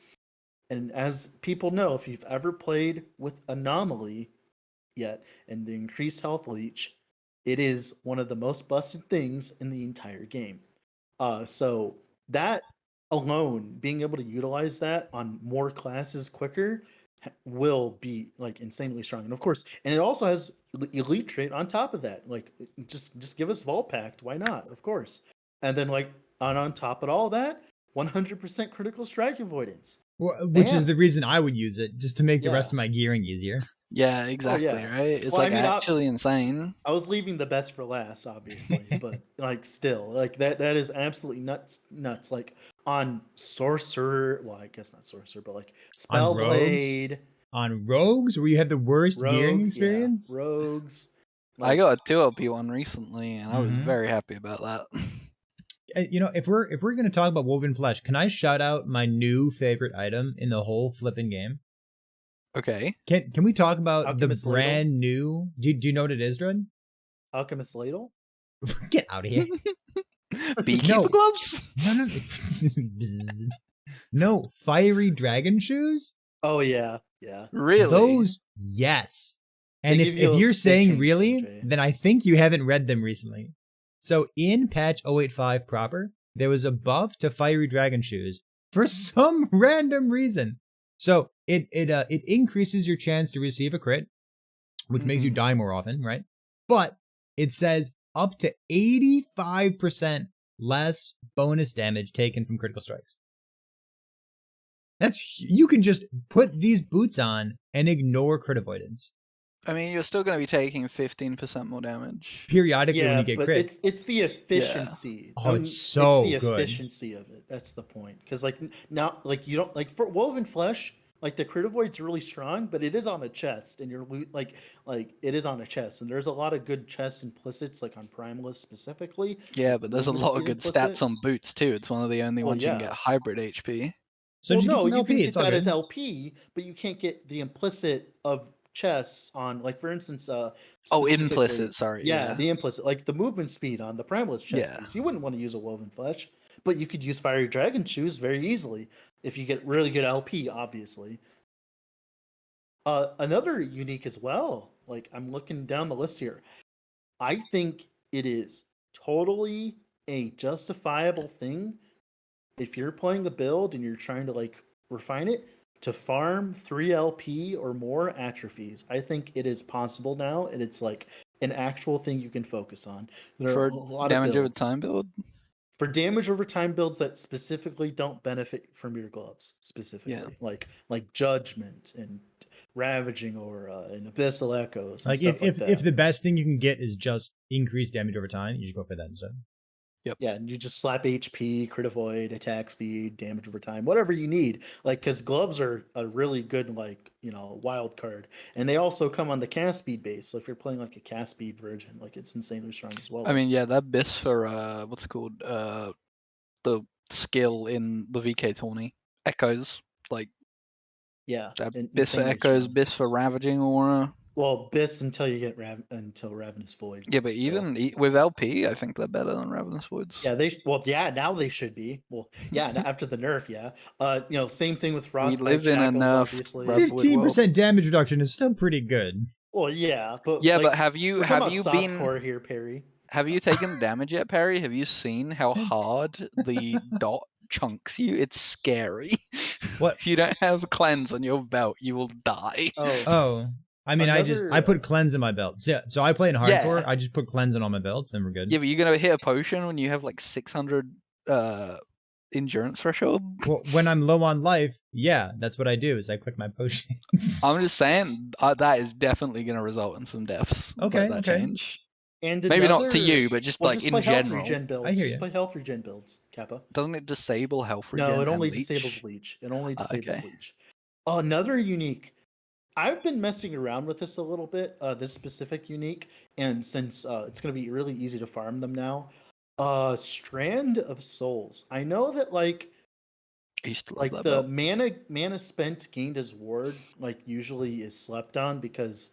And as people know, if you've ever played with Anomaly yet and the increased health leech, it is one of the most busted things in the entire game. So that alone, being able to utilize that on more classes quicker will be like insanely strong. And of course, and it also has elite trait on top of that. Like just give us Volpact, why not? Of course. And then like on top of all that, 100% critical strike avoidance. Which is the reason I would use it, just to make the rest of my gearing easier. Yeah, exactly, right? It's actually insane. I was leaving the best for last, obviously, but like still, like that is absolutely nuts. Like on Sorcerer, well, I guess not Sorcerer, but like Spellblade. On Rogues, where you have the worst gearing experience? Yeah, Rogues. Like, I got a 2LP one recently, and I was very happy about that. If we're gonna talk about Woven Flesh, can I shout out my new favorite item in the whole flipping game? Okay. Can we talk about Alchemist the brand new? Do you know what it is, Dread? Alchemist Ladle? Get out of here! Beekeeper gloves? No. No, fiery dragon shoes. Oh yeah. Really? Those, yes. And if you're saying really, then I think you haven't read them recently. So in patch 085 proper, there was a buff to fiery dragon shoes for some random reason. So it increases your chance to receive a crit, which makes you die more often, right? But it says up to 85% less bonus damage taken from critical strikes. You can just put these boots on and ignore crit avoidance. I mean, you're still going to be taking 15% more damage periodically when you get but crit. it's the efficiency. Oh, it's so the good. efficiency of it. That's the point. Because like now, like you don't like for Woven Flesh, like the crit avoid's really strong, but it is on a chest, and you're like it is on a chest, and there's a lot of good chest implicits, like on Primalist specifically. Yeah, like but the there's a movement lot of speed good implicit. stats on boots too. It's one of the only ones you can get hybrid HP. So just get some you LP. can get It's all that good. as LP, but you can't get the implicit of chests on, like for instance, implicit. Sorry. Yeah, the implicit, like the movement speed on the Primalist chest Yeah. piece. You wouldn't want to use a Woven Flesh, but you could use Fiery Dragon Shoes very easily if you get really good LP, obviously. Another unique as well, like I'm looking down the list here, I think it is totally a justifiable thing if you're playing a build and you're trying to like refine it to farm 3 LP or more atrophies. I think it is possible now, and it's like an actual thing you can focus on. There are a lot of damage over builds. time build. For damage over time builds that specifically don't benefit from your gloves, specifically, like Judgment and Ravaging Aura and Abyssal Echoes and like stuff like that. If the best thing you can get is just increased damage over time, you just go for that instead. Yep. Yeah, and you just slap HP, crit avoid, attack speed, damage over time, whatever you need. Like, because gloves are a really good, like, wild card. And they also come on the cast speed base. So if you're playing like a cast speed version, like it's insanely strong as well. I mean, yeah, that Biss for what's it called? The skill in the VK tourney. Echoes. Like Biss for Echoes, Biss for Ravaging Aura. Well, Biss until you get until Ravenous Void. Yeah, but even with LP, I think they're better than Ravenous Voids. Yeah, now they should be. Well, yeah, after the nerf, yeah. Same thing with Frostbite. We live in a nerf. 15% damage reduction is still pretty good. Well, yeah, but but have you been core here, Perry? Have you taken damage yet, Perry? Have you seen how hard the dot chunks you? It's scary. What? If you don't have cleanse on your belt, you will die. Oh. I mean, I put cleanse in my belts. Yeah, so I play in hardcore. Yeah. I just put cleanse in all my belts, then we're good. Yeah, but you're gonna hit a potion when you have like 600 endurance threshold. Well, when I'm low on life, yeah, that's what I do. Is I click my potions. I'm just saying that is definitely gonna result in some deaths. Okay, that change. And maybe not to you, but just like just in general. I hear you. Just play health regen builds, Kappa. Doesn't it disable health regen? No, it only disables leech. It only disables leech. Another unique. I've been messing around with this a little bit, this specific unique, and since it's going to be really easy to farm them now, Strand of Souls. I know that like the mana spent gained as ward like usually is slept on because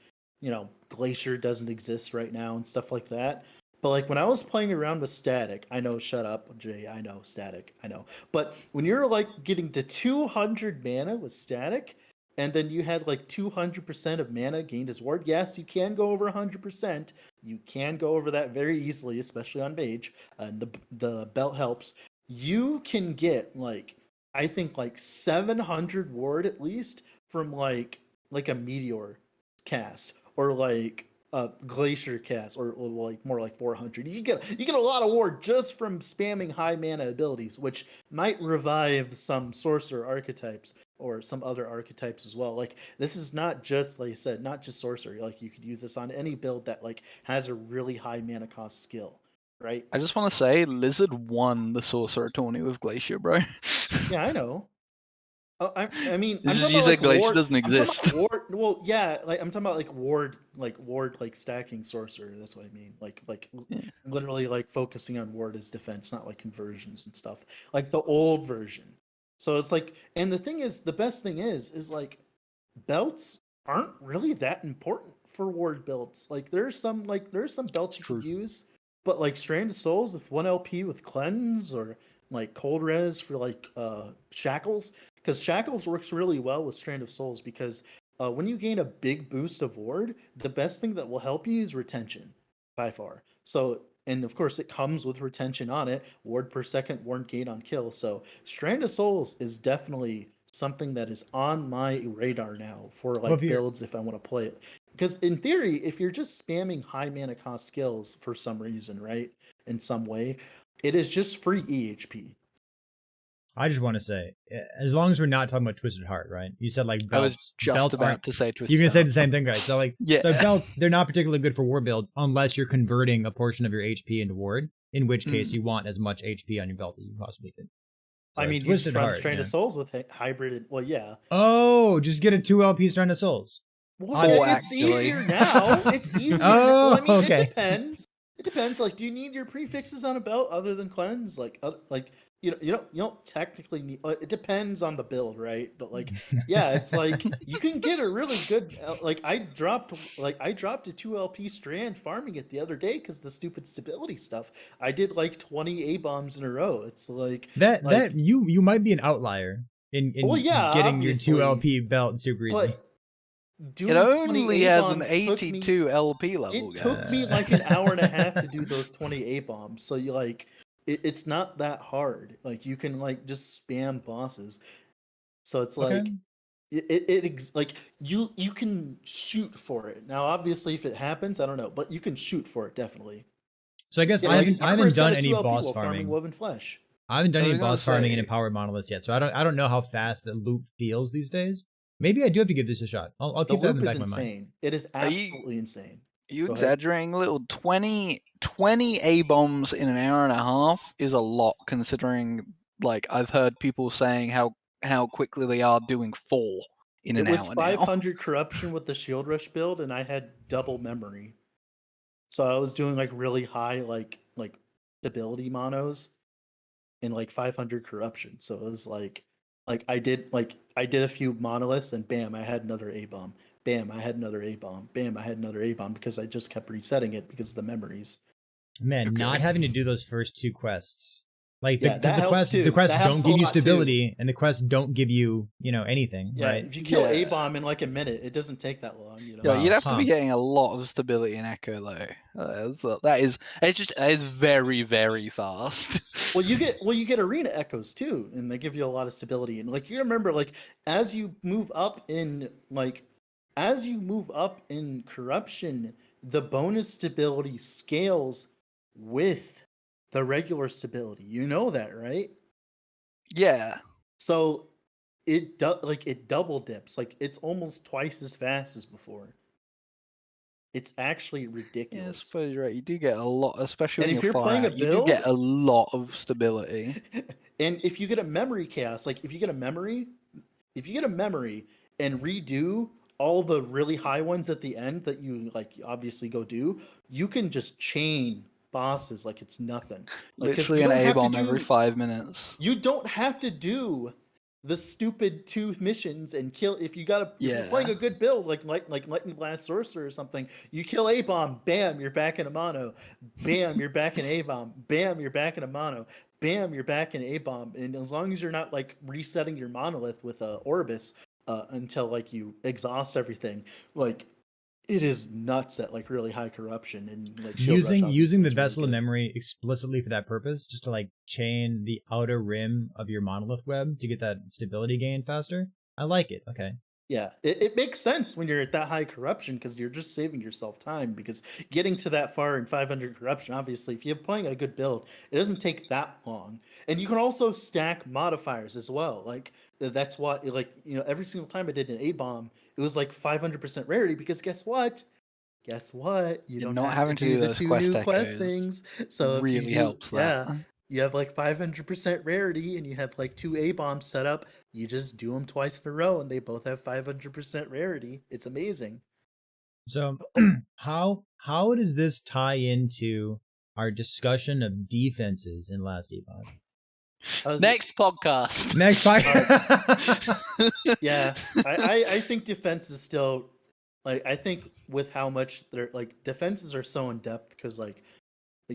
Glacier doesn't exist right now and stuff like that. But like when I was playing around with Static, I know, shut up, Jay, I know, Static, I know. But when you're like getting to 200 mana with Static, and then you had like 200% of mana gained as ward. Yes, you can go over 100%. You can go over that very easily, especially on Mage. And the belt helps. You can get like, I think like 700 ward at least from like a Meteor cast or like a Glacier cast or like more like 400. You get a lot of ward just from spamming high mana abilities, which might revive some sorcerer archetypes or some other archetypes as well. Like this is not just, like I said, not just sorcery. Like you could use this on any build that like has a really high mana cost skill, right? I just want to say Lizard won the sorcerer tourney with Glacier, bro. Yeah, I know. I mean, I'm talking about, like, Glacier doesn't exist. Ward, well, yeah, like I'm talking about like ward, like stacking sorcerer. That's what I mean. Like literally like focusing on ward as defense, not like conversions and stuff. Like the old version. So it's like, and the thing is, the best thing is like belts aren't really that important for ward builds. Like there's some belts you could use, but like Strand of Souls with 1 LP with cleanse or like cold res for like shackles, because shackles works really well with Strand of Souls because when you gain a big boost of ward, the best thing that will help you is retention by far. So, and of course it comes with retention on it, ward per second, ward gain on kill. So Strand of Souls is definitely something that is on my radar now for like builds if I want to play it. Because in theory, if you're just spamming high mana cost skills for some reason, right, in some way, it is just free EHP. I just want to say, as long as we're not talking about Twisted Heart, right? You said like belts. I was just belts about to say Twisted You're gonna say Heart. the same thing, right? So like, Yeah. so belts, they're not particularly good for war builds unless you're converting a portion of your HP into ward. In which case, you want as much HP on your belt that you possibly can. So I mean, you just run Strain of Souls with hybrid. Well, yeah. Oh, just get a 2 LP Strain of Souls. Well, it's easier now. It's easier. Well, I mean, it depends. It depends. Like, do you need your prefixes on a belt other than cleanse? Like you don't technically need. It depends on the build, right? But like, yeah, it's like you can get a really good. Like, I dropped a 2 LP strand farming it the other day because the stupid stability stuff. I did like 20 A bombs in a row. It's like that you might be an outlier in getting your 2 LP belt super easy. But it only has an 82 LP level. It took me like an hour and a half to do those 20 A bombs. So you like, it's not that hard. Like you can like just spam bosses. So it's like, like you can shoot for it. Now, obviously, if it happens, I don't know, but you can shoot for it definitely. So I guess I haven't done any boss farming. Woven flesh. I haven't done any boss farming in Empowered Monoliths yet, so I don't know how fast the loop feels these days. Maybe I do have to give this a shot. I'll keep that in the back of my mind. It is absolutely insane. Are you exaggerating? Little 20 A bombs in an hour and a half is a lot, considering like I've heard people saying how quickly they are doing 4 in an hour. It was 500 corruption with the shield rush build, and I had double memory, so I was doing like really high like stability monos and like 500 corruption. So it was like I did a few monoliths and bam, I had another A bomb. Bam, I had another A bomb. Bam, I had another A bomb because I just kept resetting it because of the memories. Man, not having to do those first 2 quests. Like the quests don't give you stability and the quests don't give you, anything. Yeah, right? If you kill A bomb in like a minute, it doesn't take that long. Yeah, you'd have to be getting a lot of stability in Echo though. That is very, very fast. Well, you get arena echoes too, and they give you a lot of stability. And like you remember, like as you move up in corruption, the bonus stability scales with the regular stability. You know that, right? Yeah. So it double dips. Like it's almost twice as fast as before. It's actually ridiculous. Yeah, I suppose you're right. You do get a lot, especially when if you're playing a build, you do get a lot of stability. And if you get a memory chaos, like if you get a memory and redo all the really high ones at the end that you like obviously go do, you can just chain bosses like it's nothing. Like, literally an A-bomb every 5 minutes. You don't have to do the stupid 2 missions and kill if you're playing a good build like Lightning Blast Sorcerer or something. You kill A bomb, bam, you're back in a mono. Bam, you're back in A bomb. Bam, you're back in a mono. Bam, you're back in A bomb. And as long as you're not like resetting your monolith with Orobyss until like you exhaust everything, like it is nuts at like really high corruption and like using the Vessel of Memory explicitly for that purpose, just to like chain the outer rim of your monolith web to get that stability gain faster. I like it. Okay. Yeah, it makes sense when you're at that high corruption because you're just saving yourself time, because getting to that far in 500 corruption, obviously, if you're playing a good build, it doesn't take that long. And you can also stack modifiers as well. Like, that's what, like, every single time I did an A-bomb, it was like 500% rarity because guess what? You don't not having to do the 2 new quest things. So it really helps that. Yeah. You have like 500% rarity and you have like 2 A-bombs set up. You just do them twice in a row and they both have 500% rarity. It's amazing. So how does this tie into our discussion of defenses in last Epoch? Next podcast. Yeah, I think defense is still like, I think with how much they're like, defenses are so in depth because like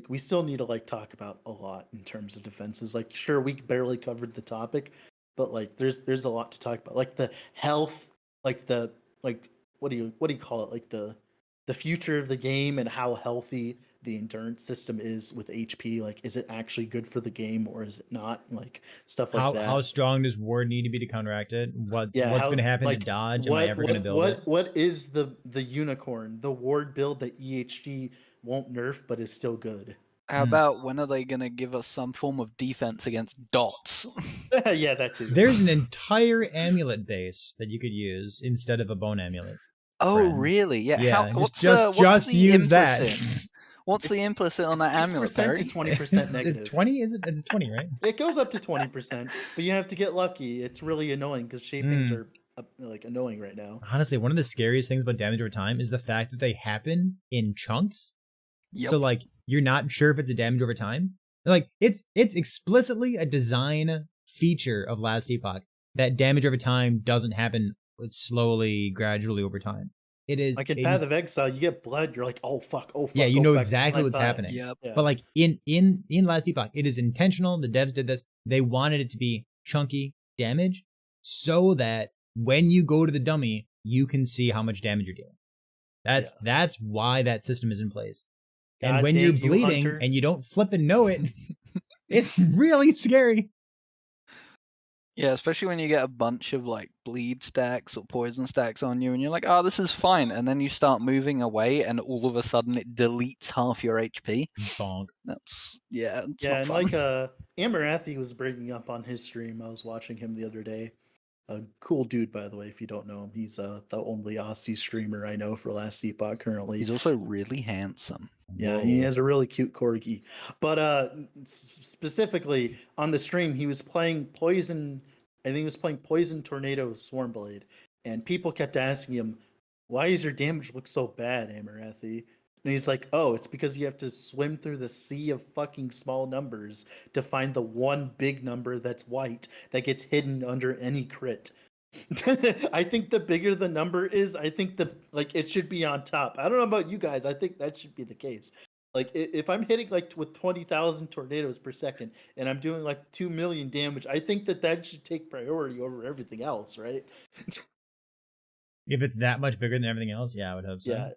we still need to like talk about a lot in terms of defenses. Like, sure, we barely covered the topic, but like there's a lot to talk about. Like the health, like what do you call it? Like the future of the game and how healthy the endurance system is with HP. Like, is it actually good for the game or is it not? Like stuff like that. How strong does ward need to be to counteract it? What's going to happen to dodge? Am I ever going to build it? What is the unicorn, the ward build that EHG won't nerf but is still good? How about when are they gonna give us some form of defense against dots? Yeah, that too. There's an entire amulet base that you could use instead of a bone amulet. Oh, friend. really? Yeah. Yeah, What's just the use that. implicit? What's the implicit on that amulet, 6% Perry? to 20% negative. It's 20, is it? It's 20, right? It goes up to 20%, but you have to get lucky. It's really annoying because shapings are like annoying right now. Honestly, one of the scariest things about damage over time is the fact that they happen in chunks. Yep. So like you're not sure if it's a damage over time. Like it's explicitly a design feature of Last Epoch that damage over time doesn't happen slowly, gradually over time. It is like in Path of Exile, you get blood, you're like, oh fuck. Yeah, you know exactly what's happening. Yep. But like in Last Epoch, it is intentional. The devs did this. They wanted it to be chunky damage so that when you go to the dummy, you can see how much damage you're dealing. That's why that system is in place. And when you're bleeding and you don't flip and know it, it's really scary. Yeah, especially when you get a bunch of like bleed stacks or poison stacks on you and you're like, oh, this is fine. And then you start moving away and all of a sudden it deletes half your HP. Bonk. That's, it's yeah, not and fun. like Amarathi was bringing up on his stream. I was watching him the other day. A cool dude, by the way, if you don't know him. He's the only Aussie streamer I know for Last Epoch currently. He's also really handsome. Yeah, he has a really cute corgi. But specifically on the stream, he was playing Poison. I think he was playing Poison Tornado Swarmblade, and people kept asking him, "Why does your damage look so bad, Amarathi?" And he's like, "Oh, it's because you have to swim through the sea of fucking small numbers to find the one big number that's white that gets hidden under any crit." I think the bigger the number is, I think it should be on top. I don't know about you guys. I think that should be the case. Like if I'm hitting like with 20,000 tornadoes per second and I'm doing like 2 million damage, I think that should take priority over everything else, right? If it's that much bigger than everything else, yeah, I would hope so. Yeah.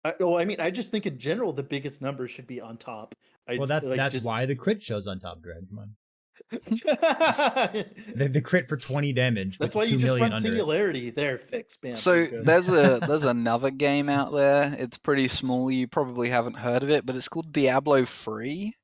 I just think in general the biggest number should be on top. That's why the crit shows on top, Dread. Come on. the crit for 20 damage. That's why you just run Singularity there, fix, bam. So there's another game out there. It's pretty small. You probably haven't heard of it, but it's called Diablo 3,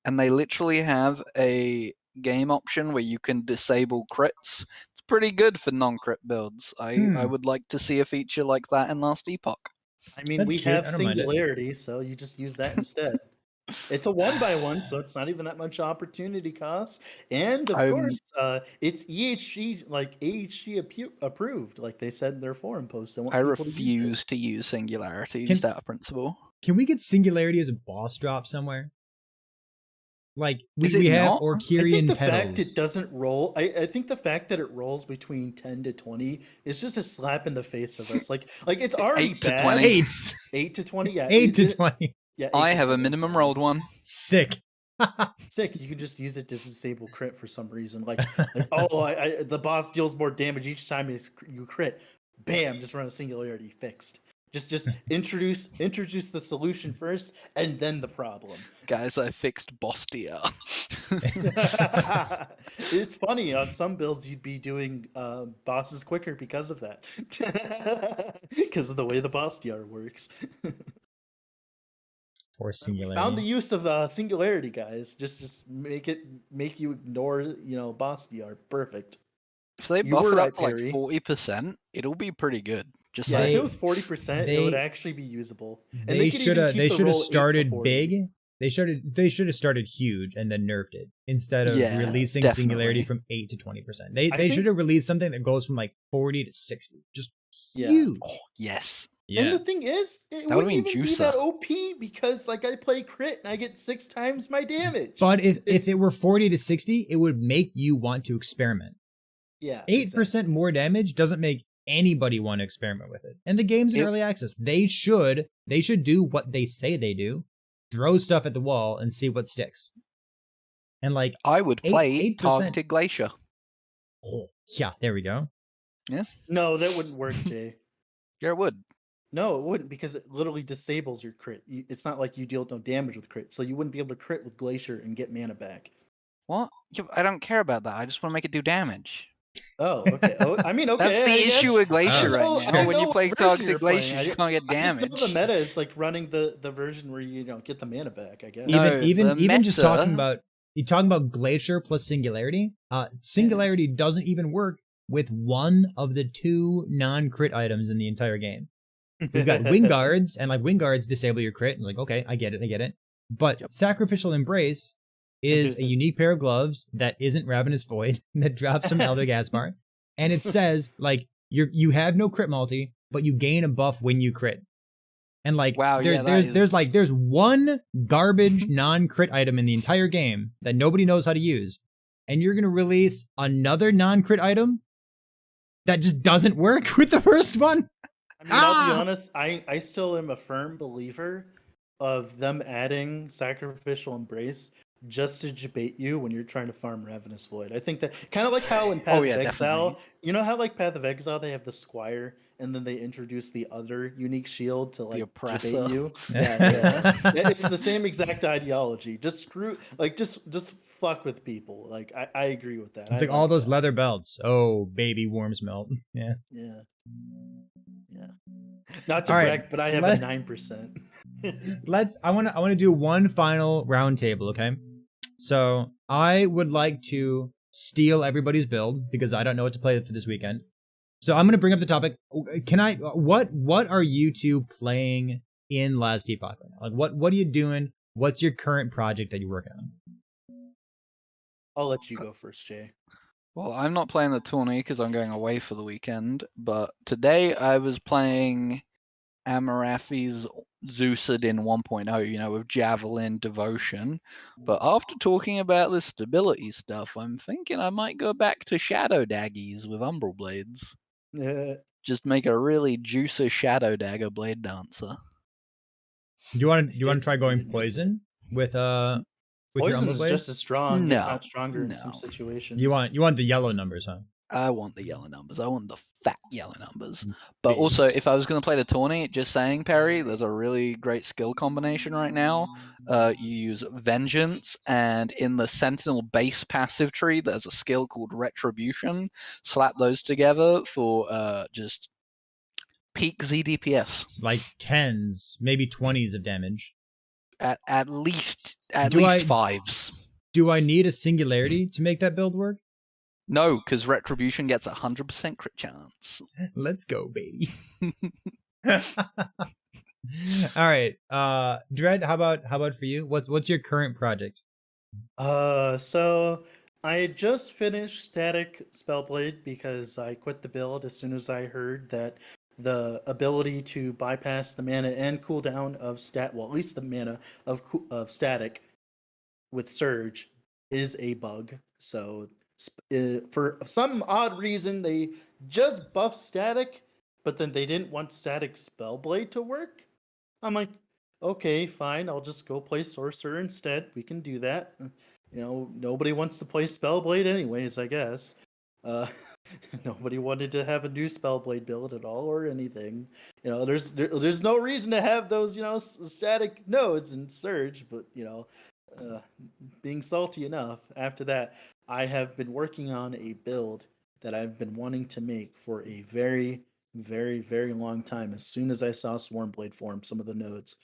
and they literally have a game option where you can disable crits. It's pretty good for non-crit builds. I would like to see a feature like that in Last Epoch. I mean, we have Singularity, so you just use that instead. It's a 1x1, so it's not even that much opportunity cost. And of course, it's AHG approved, like they said in their forum post. I refuse to use Singularity just out of principle. Can we get Singularity as a boss drop somewhere? Like we have Orkirian the petals. Fact it doesn't roll. I think the fact that it rolls between 10 to 20 is just a slap in the face of us. Like it's already 8 to bad. 20. 8 to 20. Yeah, 8 to 20. Yeah, I have a minimum rolled one. Sick. Sick. You can just use it to disable crit for some reason. The boss deals more damage each time you crit. Bam! Just run a Singularity, fixed. Just introduce the solution first, and then the problem. Guys, I fixed Bostia. It's funny, on some builds you'd be doing bosses quicker because of that. Because of the way the Bostia works. Or Singularity. Found the use of Singularity, guys. Just make you ignore, Bostia. Perfect. If they buff it up to like 40%, it'll be pretty good. If it was 40%, it would actually be usable. And they should have started big. They should have started huge and then nerfed it instead of releasing Singularity from 8 to 20%. They should have released something that goes from like 40 to 60. Just huge. Oh, yes. Yeah. And the thing is, it wouldn't even be that OP because like I play crit and I get 6 times my damage. But if it were 40 to 60, it would make you want to experiment. Yeah. 8% more damage doesn't make anybody want to experiment with it. And the game's in early access. They should do what they say they do. Throw stuff at the wall and see what sticks. And like I would play Targeted Glacier. Oh, yeah, there we go. Yeah. No, that wouldn't work, Jay. Yeah, it would. No, it wouldn't, because it literally disables your crit. It's not like you deal no damage with crit, so you wouldn't be able to crit with Glacier and get mana back. What? I don't care about that. I just want to make it do damage. Oh, okay. Oh, I mean, okay. That's the I guess. issue with Glacier Oh, right sure. now. I When know you what play version Toxic you're playing. Glaciers, you can't get I just damage. know the meta is like running the version where you don't get the mana back. I guess. No, Even just talking meta- about you talking about Glacier plus Singularity. Singularity doesn't even work with one of the 2 non-crit items in the entire game. We've got Wing Guards, and like Wing Guards disable your crit, and like, okay, I get it. But Yep. Sacrificial Embrace is a unique pair of gloves that isn't Ravenous Void, that drops some Elder Gaspar, and it says like you have no crit multi, but you gain a buff when you crit. And like Wow, yeah, that there's one garbage non-crit item in the entire game that nobody knows how to use, and you're gonna release another non-crit item that just doesn't work with the first one. I mean, I'll be honest. I still am a firm believer of them adding Sacrificial Embrace just to debate you when you're trying to farm Ravenous Void. I think that kind of like how in Path of Exile, definitely. you know how like Path of Exile they have the Squire and then they introduce the other unique shield to like oppressor. debate you. Yeah. It's the same exact ideology. Just just fuck with people. Like I agree with that. It's like all those leather belts. Oh, baby worms melt. Yeah. Yeah. Not to All right, brag, but I have a 9%. I want to do one final round table, okay? So I would like to steal everybody's build because I don't know what to play for this weekend. So I'm going to bring up the topic. What are you two playing in Last Epoch right now? Like what are you doing? What's your current project that you're working on? I'll let you go first, Jay. Well, I'm not playing the tourney because I'm going away for the weekend, but today I was playing Amarathi's Zeusidin 1.0, with Javelin Devotion. But after talking about this stability stuff, I'm thinking I might go back to Shadow Daggies with Umbral Blades. Just make a really juicy Shadow Dagger Blade Dancer. Do you want to try going Poison with Poison your Umbral is Blades? just as strong, if No, not stronger in some no. situations. You want the yellow numbers, huh? I want the yellow numbers. I want the fat yellow numbers. But also, if I was going to play the tourney, just saying, Perry, there's a really great skill combination right now. You use Vengeance, and in the Sentinel base passive tree, there's a skill called Retribution. Slap those together for just peak ZDPS. Like 10s, maybe 20s of damage. At least 5s. Do I need a Singularity to make that build work? No, because Retribution gets 100% crit chance. Let's go, baby. All right, Dread. How about for you? What's your current project? So I just finished Static Spellblade because I quit the build as soon as I heard that the ability to bypass the mana and cooldown of at least the mana of Static with Surge is a bug. So for some odd reason, they just buffed Static, but then they didn't want Static Spellblade to work. I'm like, okay, fine. I'll just go play Sorcerer instead. We can do that. Nobody wants to play Spellblade anyways, I guess. Nobody wanted to have a new Spellblade build at all or anything. There's no reason to have those, static nodes in Surge, but, being salty enough, after that, I have been working on a build that I've been wanting to make for a very, very, very long time as soon as I saw Swarmblade form some of the nodes.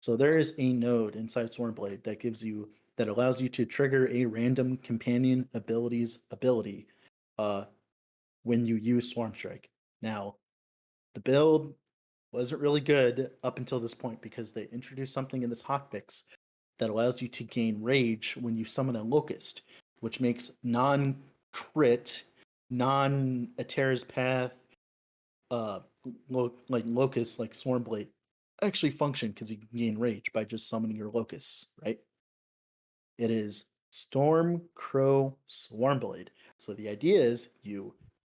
So there is a node inside Swarmblade that allows you to trigger a random companion ability when you use Swarm Strike. Now, the build wasn't really good up until this point because they introduced something in this hotfix that allows you to gain rage when you summon a locust, which makes non-crit, non-Aterra's Path, like locusts, like Swarmblade, actually function because you can gain rage by just summoning your locusts, right? It is Stormcrow Swarmblade. So the idea is you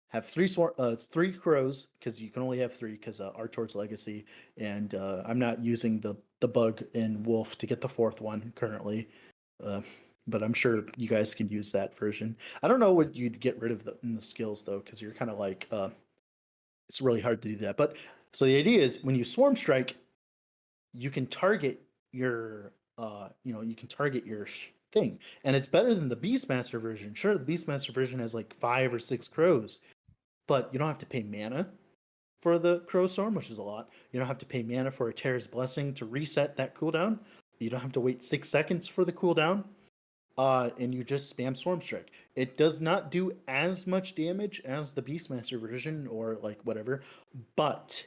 have three crows because you can only have three because Artor's Legacy, and I'm not using the bug in Wolf to get the fourth one currently, but I'm sure you guys can use that version. I don't know what you'd get rid of in the skills though, because you're kind of like it's really hard to do that. But so the idea is when you Swarm Strike, you can target your thing. And it's better than the Beastmaster version. Sure, the Beastmaster version has like 5 or 6 crows, but you don't have to pay mana for the Crow Storm, which is a lot. You don't have to pay mana for a Terra's Blessing to reset that cooldown. You don't have to wait 6 seconds for the cooldown. And you just spam Storm Strike. It does not do as much damage as the Beastmaster version or like whatever, but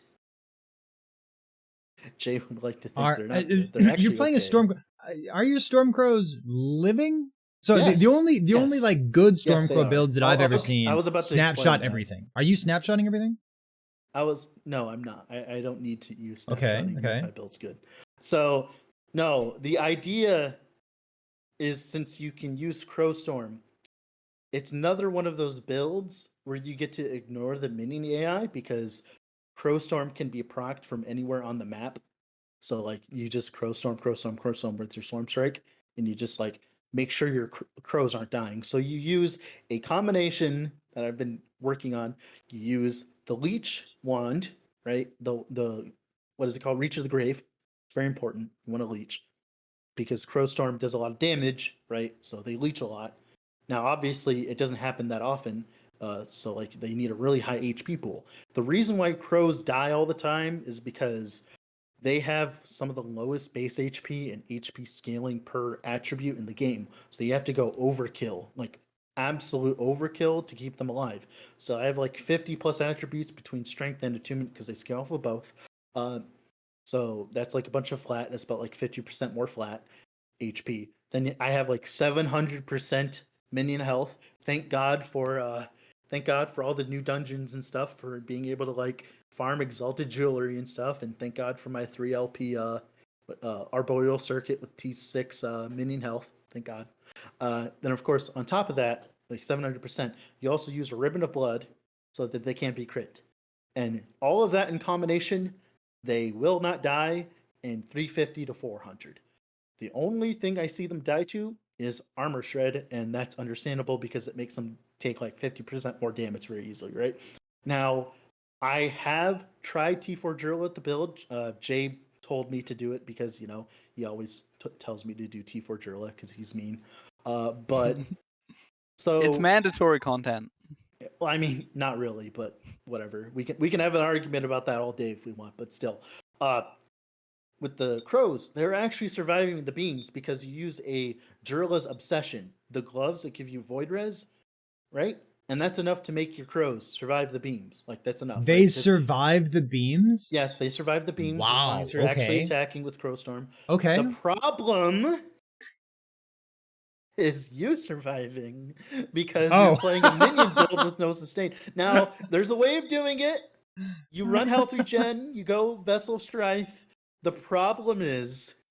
Jay would like to think they're not. They're actually you're playing okay. a Storm. Are your Stormcrows living? So Yes. the only like good Yes, Stormcrow builds that I've ever seen. I was about to snapshot explain everything. Are you snapshotting everything? No, I'm not. I don't need to use Okay. snapshotting. My build's good. So no, the idea is since you can use Crowstorm, it's another one of those builds where you get to ignore the mini AI because Crowstorm can be procced from anywhere on the map. So like you just Crowstorm with your Storm Strike, and you just like make sure your crows aren't dying. So you use a combination that I've been working on. You use the Leech wand, right? The what is it called? Reach of the Grave. It's very important. You want to leech because Crowstorm does a lot of damage, right? So they leech a lot. Now, obviously, it doesn't happen that often. So like they need a really high HP pool. The reason why crows die all the time is because they have some of the lowest base HP and HP scaling per attribute in the game. So you have to go overkill, like absolute overkill to keep them alive. So I have like 50 plus attributes between strength and attunement because they scale off of both. So that's like a bunch of flat. That's about like 50% more flat HP. Then I have like 700% minion health. Thank God for all the new dungeons and stuff for being able to like farm exalted jewelry and stuff. And thank God for my 3LP arboreal circuit with T6 minion health. Thank God. Then of course on top of that, like 700%, you also use a ribbon of blood so that they can't be crit. And all of that in combination, they will not die in 350 to 400. The only thing I see them die to is armor shred, and that's understandable because it makes them take like 50% more damage very easily, right? Now, I have tried T4 Drill at the build. Jay told me to do it because, you know, he always tells me to do T4 Drill because he's mean. But so it's mandatory content. Well, I mean, not really, but whatever. We can have an argument about that all day if we want, but still. With the crows, they're actually surviving the beams because you use a Jurila's Obsession, the gloves that give you Void Res, right? And that's enough to make your crows survive the beams. Like, that's enough. They right? survive the beams? Yes, they survive the beams as Wow, long as you're actually attacking with Crowstorm. Okay. The problem is you surviving because you're playing a minion build with no sustain. Now, there's a way of doing it. You run health regen, you go Vessel of Strife. The problem is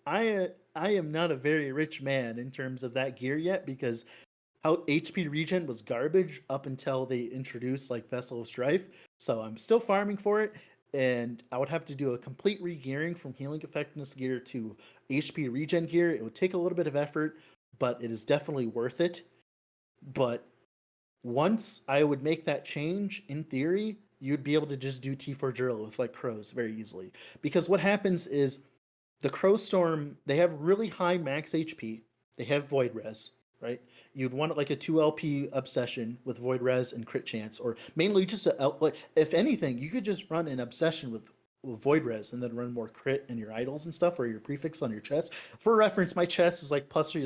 I am not a very rich man in terms of that gear yet because how HP regen was garbage up until they introduced like Vessel of Strife. So I'm still farming for it, and I would have to do a complete re-gearing from healing effectiveness gear to HP regen gear. It would take a little bit of effort, but it is definitely worth it. But once I would make that change, in theory, you'd be able to just do T4 Drill with like crows very easily. Because what happens is the Crowstorm, they have really high max HP. They have Void Res, right? You'd want like a 2LP Obsession with Void Res and crit chance, or mainly just like if anything, you could just run an Obsession with Void Res and then run more crit in your idols and stuff, or your prefix on your chest. For reference, my chest is like +3 to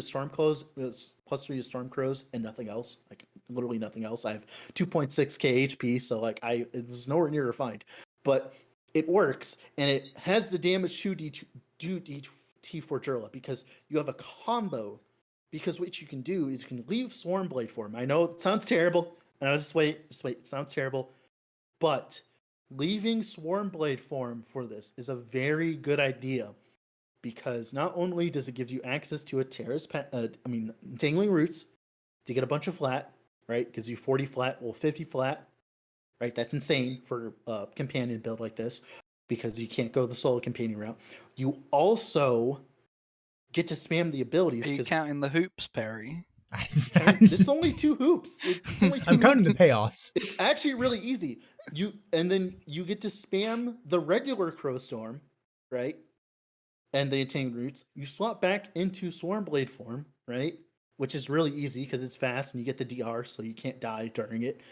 +3 to Storm Crows and nothing else. Like literally nothing else. I have 2.6k HP, so like it's nowhere near refined, but it works and it has the damage to do T4 Jurla because you have a combo. Because what you can do is you can leave Swarmblade form. I know it sounds terrible. And I'll just wait. It sounds terrible, but leaving Swarmblade form for this is a very good idea because not only does it give you access to a Terra's, Entangling Roots to get a bunch of flat, right? Gives you 40 flat, well, 50 flat, right? That's insane for a companion build like this because you can't go the solo companion route. You also get to spam the abilities. Are you counting the hoops, Perry? It's only 2 hoops. It's only 2 I'm counting the payoffs. It's actually really easy. And then you get to spam the regular Crowstorm, right? and the Entangling Roots, you swap back into Swarmblade form, right? Which is really easy because it's fast and you get the DR, so you can't die during it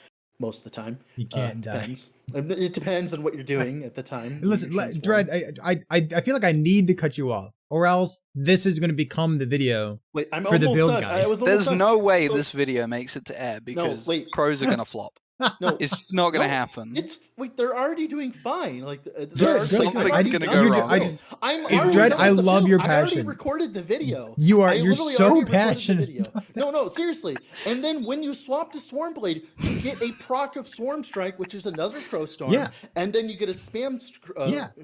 most of the time. You can't die. Depends. It depends on what you're doing at the time. Listen, Dread, I feel like I need to cut you off, or else this is going to become the video Wait, I'm for the almost build done. guide. There's no way this video makes it to air because crows are going to flop. No, It's just not going to happen. They're already doing fine. Like something's going to go wrong. Dread, I love your I already passion. recorded the video. You're so passionate. No, seriously. And then when you swap to Swarmblade, you get a proc of Swarm Strike, which is another Crow Storm. Yeah. And then you get a spam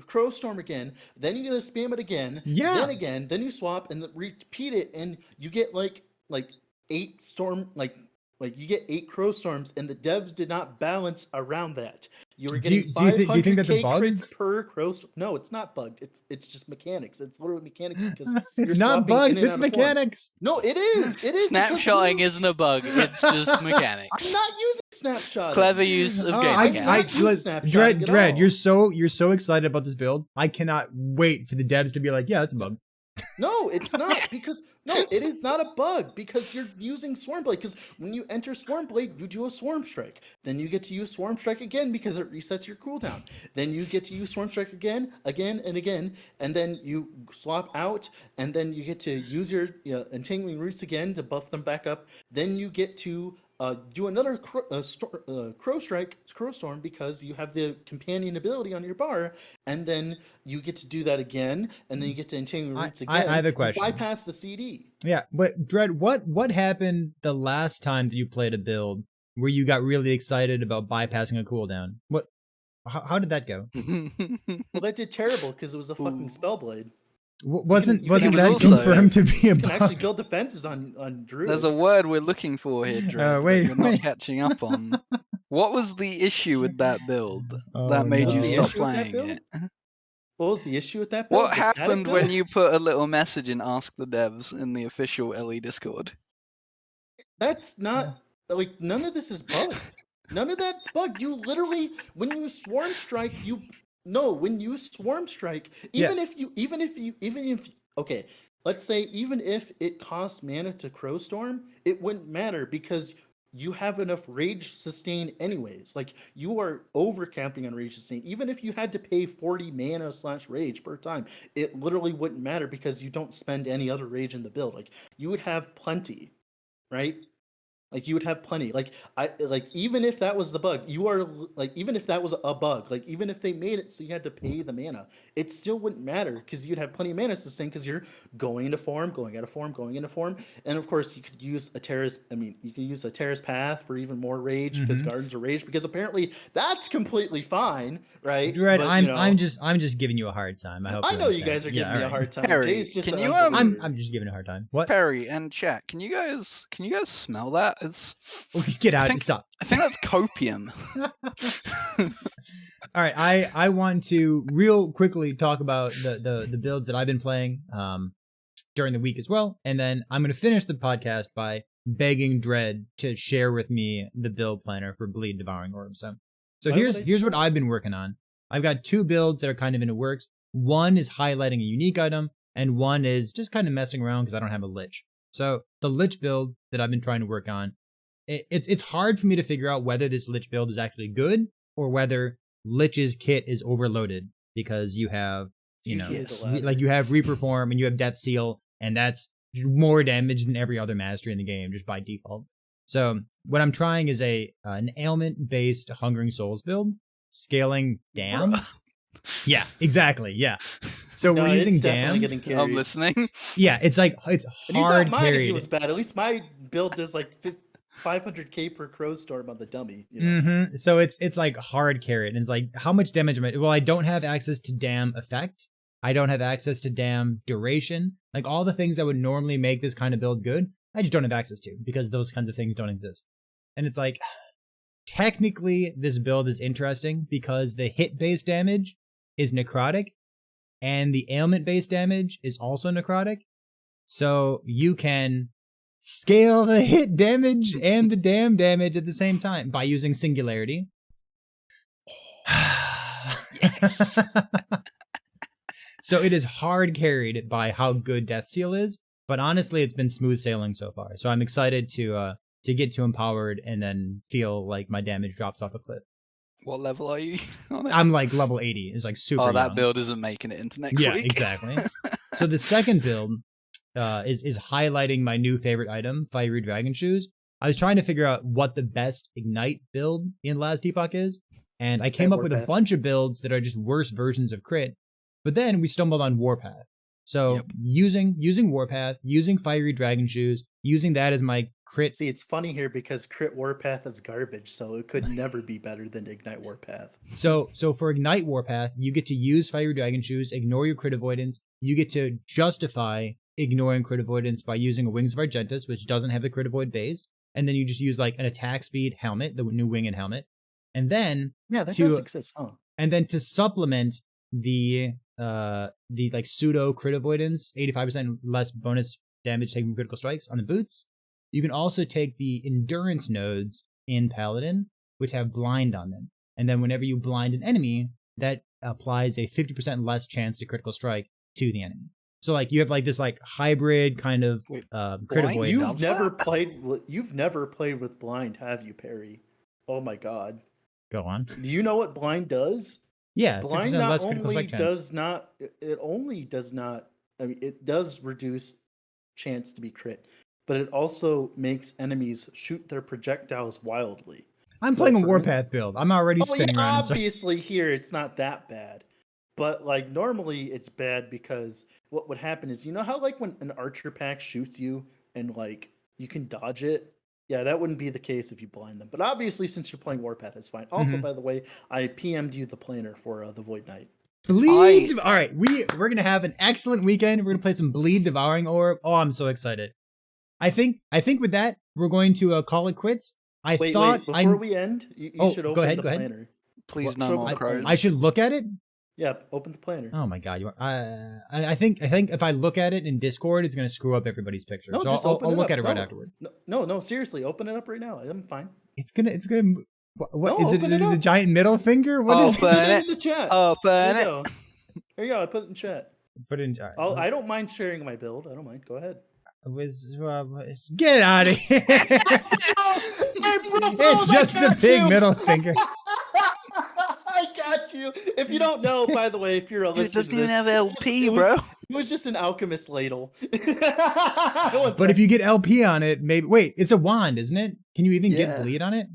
Crow Storm again. Then you get a spam it again. Yeah. Then again. Then you swap and repeat it, and you get like 8 storm you get 8 Crow Storms, and the devs did not balance around that. You were getting 500 do you think that's a bug? crits per Crow Storm. No, it's not bugged. It's just mechanics. It's literally mechanics because It's not bugs. It's mechanics. No, it is. It is. Snapshotting isn't a bug. It's just mechanics. I'm not using snapshot. Clever use of game mechanics. Dread, you're so excited about this build. I cannot wait for the devs to be like, yeah, it's a bug. No, it's not it is not a bug because you're using Swarmblade. Because when you enter Swarmblade, you do a Swarm Strike. Then you get to use Swarm Strike again because it resets your cooldown. Then you get to use Swarm Strike again, and again, and then you swap out, and then you get to use your Entangling Roots again to buff them back up. Then you get to do another Crow Storm because you have the companion ability on your bar, and then you get to do that again, and then you get to Entangling Roots again. I have a question. Bypass the CD. Yeah, but Dread, what happened the last time that you played a build where you got really excited about bypassing a cooldown? How did that go? Well, that did terrible because it was a fucking Spellblade. Wasn't also- confirmed to be a You can bug? actually build defenses on Drew. There's a word we're looking for here, Drew. wait, You're not catching up on. What was the issue with that build that made no. you The stop issue with that playing build? it? What was the issue with that build? What The static happened build? when you put a little message in Ask the Devs in the official LE Discord? That's not none of this is bugged. None of that's bugged. You literally, when you Swarm Strike, okay, let's say even if it costs mana to Crow Storm, it wouldn't matter because you have enough rage sustain anyways. Like, you are over camping on rage sustain. Even if you had to pay 40 mana / rage per time, it literally wouldn't matter because you don't spend any other rage in the build. Like, you would have plenty, right? Like, you would have plenty. Even if that was the bug, even if that was a bug, even if they made it so you had to pay the mana, it still wouldn't matter because you'd have plenty of mana sustain because you're going into form, going out of form, going into form. And of course, you could use a Terrace Path for even more rage because Gardens are rage, because apparently that's completely fine, right? Dread, But, I'm just giving you a hard time. I know you guys are giving me a hard time. Perry, Jay's just can an you, unbeliever. I'm just giving a hard time. What? Perry and chat, can you guys smell that? Get out! Stop. I think that's copium. All right, I want to real quickly talk about the builds that I've been playing during the week as well, and then I'm going to finish the podcast by begging Dread to share with me the build planner for Bleed Devouring Orb. So here's what I've been working on. I've got 2 builds that are kind of in the works. One is highlighting a unique item, and one is just kind of messing around because I don't have a Lich. So the Lich build that I've been trying to work on, it's hard for me to figure out whether this Lich build is actually good or whether Lich's kit is overloaded because you have, you have Reaper Form and you have Death Seal, and that's more damage than every other mastery in the game just by default. So what I'm trying is an ailment-based Hungering Souls build, scaling Dam. Yeah, exactly. Yeah. So we're using Dam. I'm listening. Yeah, it's hard carried. carried. Was bad. At least my build does 500k per Crow Storm on the dummy. So it's like hard carried, and it's like, how much damage am I? Well, I don't have access to Dam effect. I don't have access to Dam duration. Like, all the things that would normally make this kind of build good, I just don't have access to because those kinds of things don't exist. And it's like, technically, this build is interesting because the hit-based damage is necrotic, and the ailment-based damage is also necrotic. So you can scale the hit damage and the dam damage at the same time by using Singularity. Yes. So it is hard carried by how good Death Seal is, but honestly, it's been smooth sailing so far. So I'm excited to get to Empowered and then feel like my damage drops off a cliff. What level are you on it? I'm like level 80. It's like super Oh, that young. build isn't making it into next week. Yeah, exactly. So the second build is highlighting my new favorite item, Fiery Dragon Shoes. I was trying to figure out what the best Ignite build in last Epoch is, and I came up with a bunch of builds that are just worse versions of Crit. But then we stumbled on Warpath. So using Warpath, using Fiery Dragon Shoes, using that as my crit. See, it's funny here because Crit Warpath is garbage, so it could never be better than Ignite Warpath. So for Ignite Warpath, you get to use Fiery Dragon Shoes, ignore your crit avoidance. You get to justify ignoring crit avoidance by using a Wings of Argentus, which doesn't have the crit avoid base. And then you just use like an attack speed helmet, the new wing and helmet. And then that does exist, huh? And then to supplement the like pseudo crit avoidance, 85% less bonus damage taken from critical strikes on the boots. You can also take the endurance nodes in Paladin, which have blind on them. And then whenever you blind an enemy, that applies a 50% less chance to critical strike to the enemy. So like you have like this like hybrid kind of crit avoid. You've never played with blind, have you, Perry? Oh my god. Go on. Do you know what blind does? Yeah, blind not only does not, it only does not, I mean, it does reduce chance to be crit, but it also makes enemies shoot their projectiles wildly. I'm playing a Warpath build. I'm already spinning around. Obviously here it's not that bad. But like normally it's bad because what would happen is, you know how like when an archer pack shoots you and like you can dodge it? Yeah, that wouldn't be the case if you blind them. But obviously, since you're playing Warpath, it's fine. Also, by the way, I PM'd you the planner for the Void Knight. Bleed. All right, we're gonna have an excellent weekend. We're gonna play some Bleed Devouring Orb. Oh, I'm so excited. I think with that we're going to call it quits. Wait, before we end, you should open the planner. Please, no more pros. I should look at it. Yeah, open the planner. Oh my god! I think if I look at it in Discord, it's gonna screw up everybody's picture. No, so just I'll look at it right afterward. No, seriously, open it up right now. I'm fine. It's gonna. What is it? Is it a giant middle finger? What is it? Put it in the chat. Open it. There you go. I put it in chat. Put it in. Right, I don't mind sharing my build. I don't mind. Go ahead. Get out of here! It's just a big middle finger. I got you. If you don't know, by the way, if you're a listener, it doesn't even have LP, bro. It was just an alchemist ladle. But if you get LP on it, maybe. Wait, it's a wand, isn't it? Can you even get bleed on it?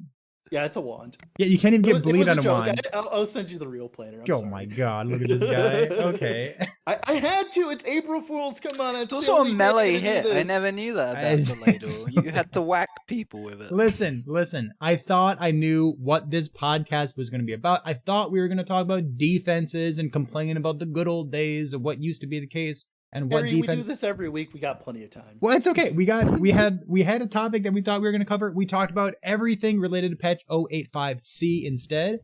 Yeah, it's a wand. Yeah, you can't even get bleed on a wand. I'll send you the real planner. Oh my god, look at this guy. Okay. I had to. It's April Fool's. Come on. It's also a melee hit. I never knew that about the ladle. You had to whack people with it. Listen. I thought I knew what this podcast was going to be about. I thought we were going to talk about defenses and complain about the good old days of what used to be the case. And what Harry, we do this every week. We got plenty of time. Well, it's okay. We had a topic that we thought we were going to cover. We talked about everything related to patch 085C instead.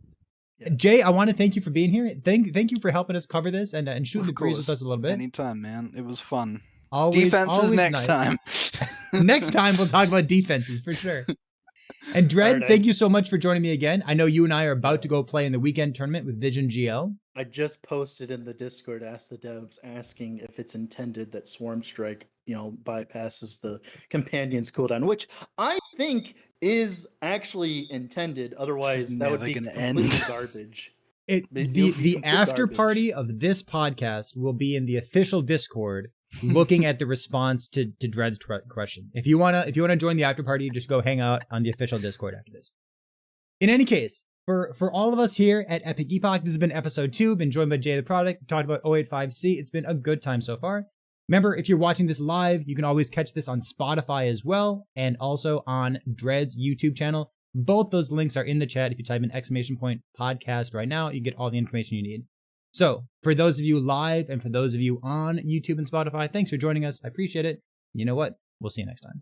Yeah. Jay, I want to thank you for being here. Thank you for helping us cover this and shooting the breeze with us a little bit. Anytime, man. It was fun. Defenses next time. Next time we'll talk about defenses for sure. And Dread, thank you so much for joining me again. I know you and I are about to go play in the weekend tournament with Vision GL. I just posted in the Discord, Ask the Devs, asking if it's intended that Swarm Strike, bypasses the Companion's cooldown, which I think is actually intended. Otherwise, that would be completely garbage. The after party of this podcast will be in the official Discord, looking at the response to Dread's question. If you wanna join the after party, just go hang out on the official Discord after this. In any case, for all of us here at Epic Epoch, this has been episode 2. Been joined by JayTheProduct. We talked about 085C. It's been a good time so far. Remember, if you're watching this live, you can always catch this on Spotify as well, and also on Dread's YouTube channel. Both those links are in the chat. If you type in !podcast right now, you get all the information you need. So, for those of you live and for those of you on YouTube and Spotify, thanks for joining us. I appreciate it. You know what? We'll see you next time.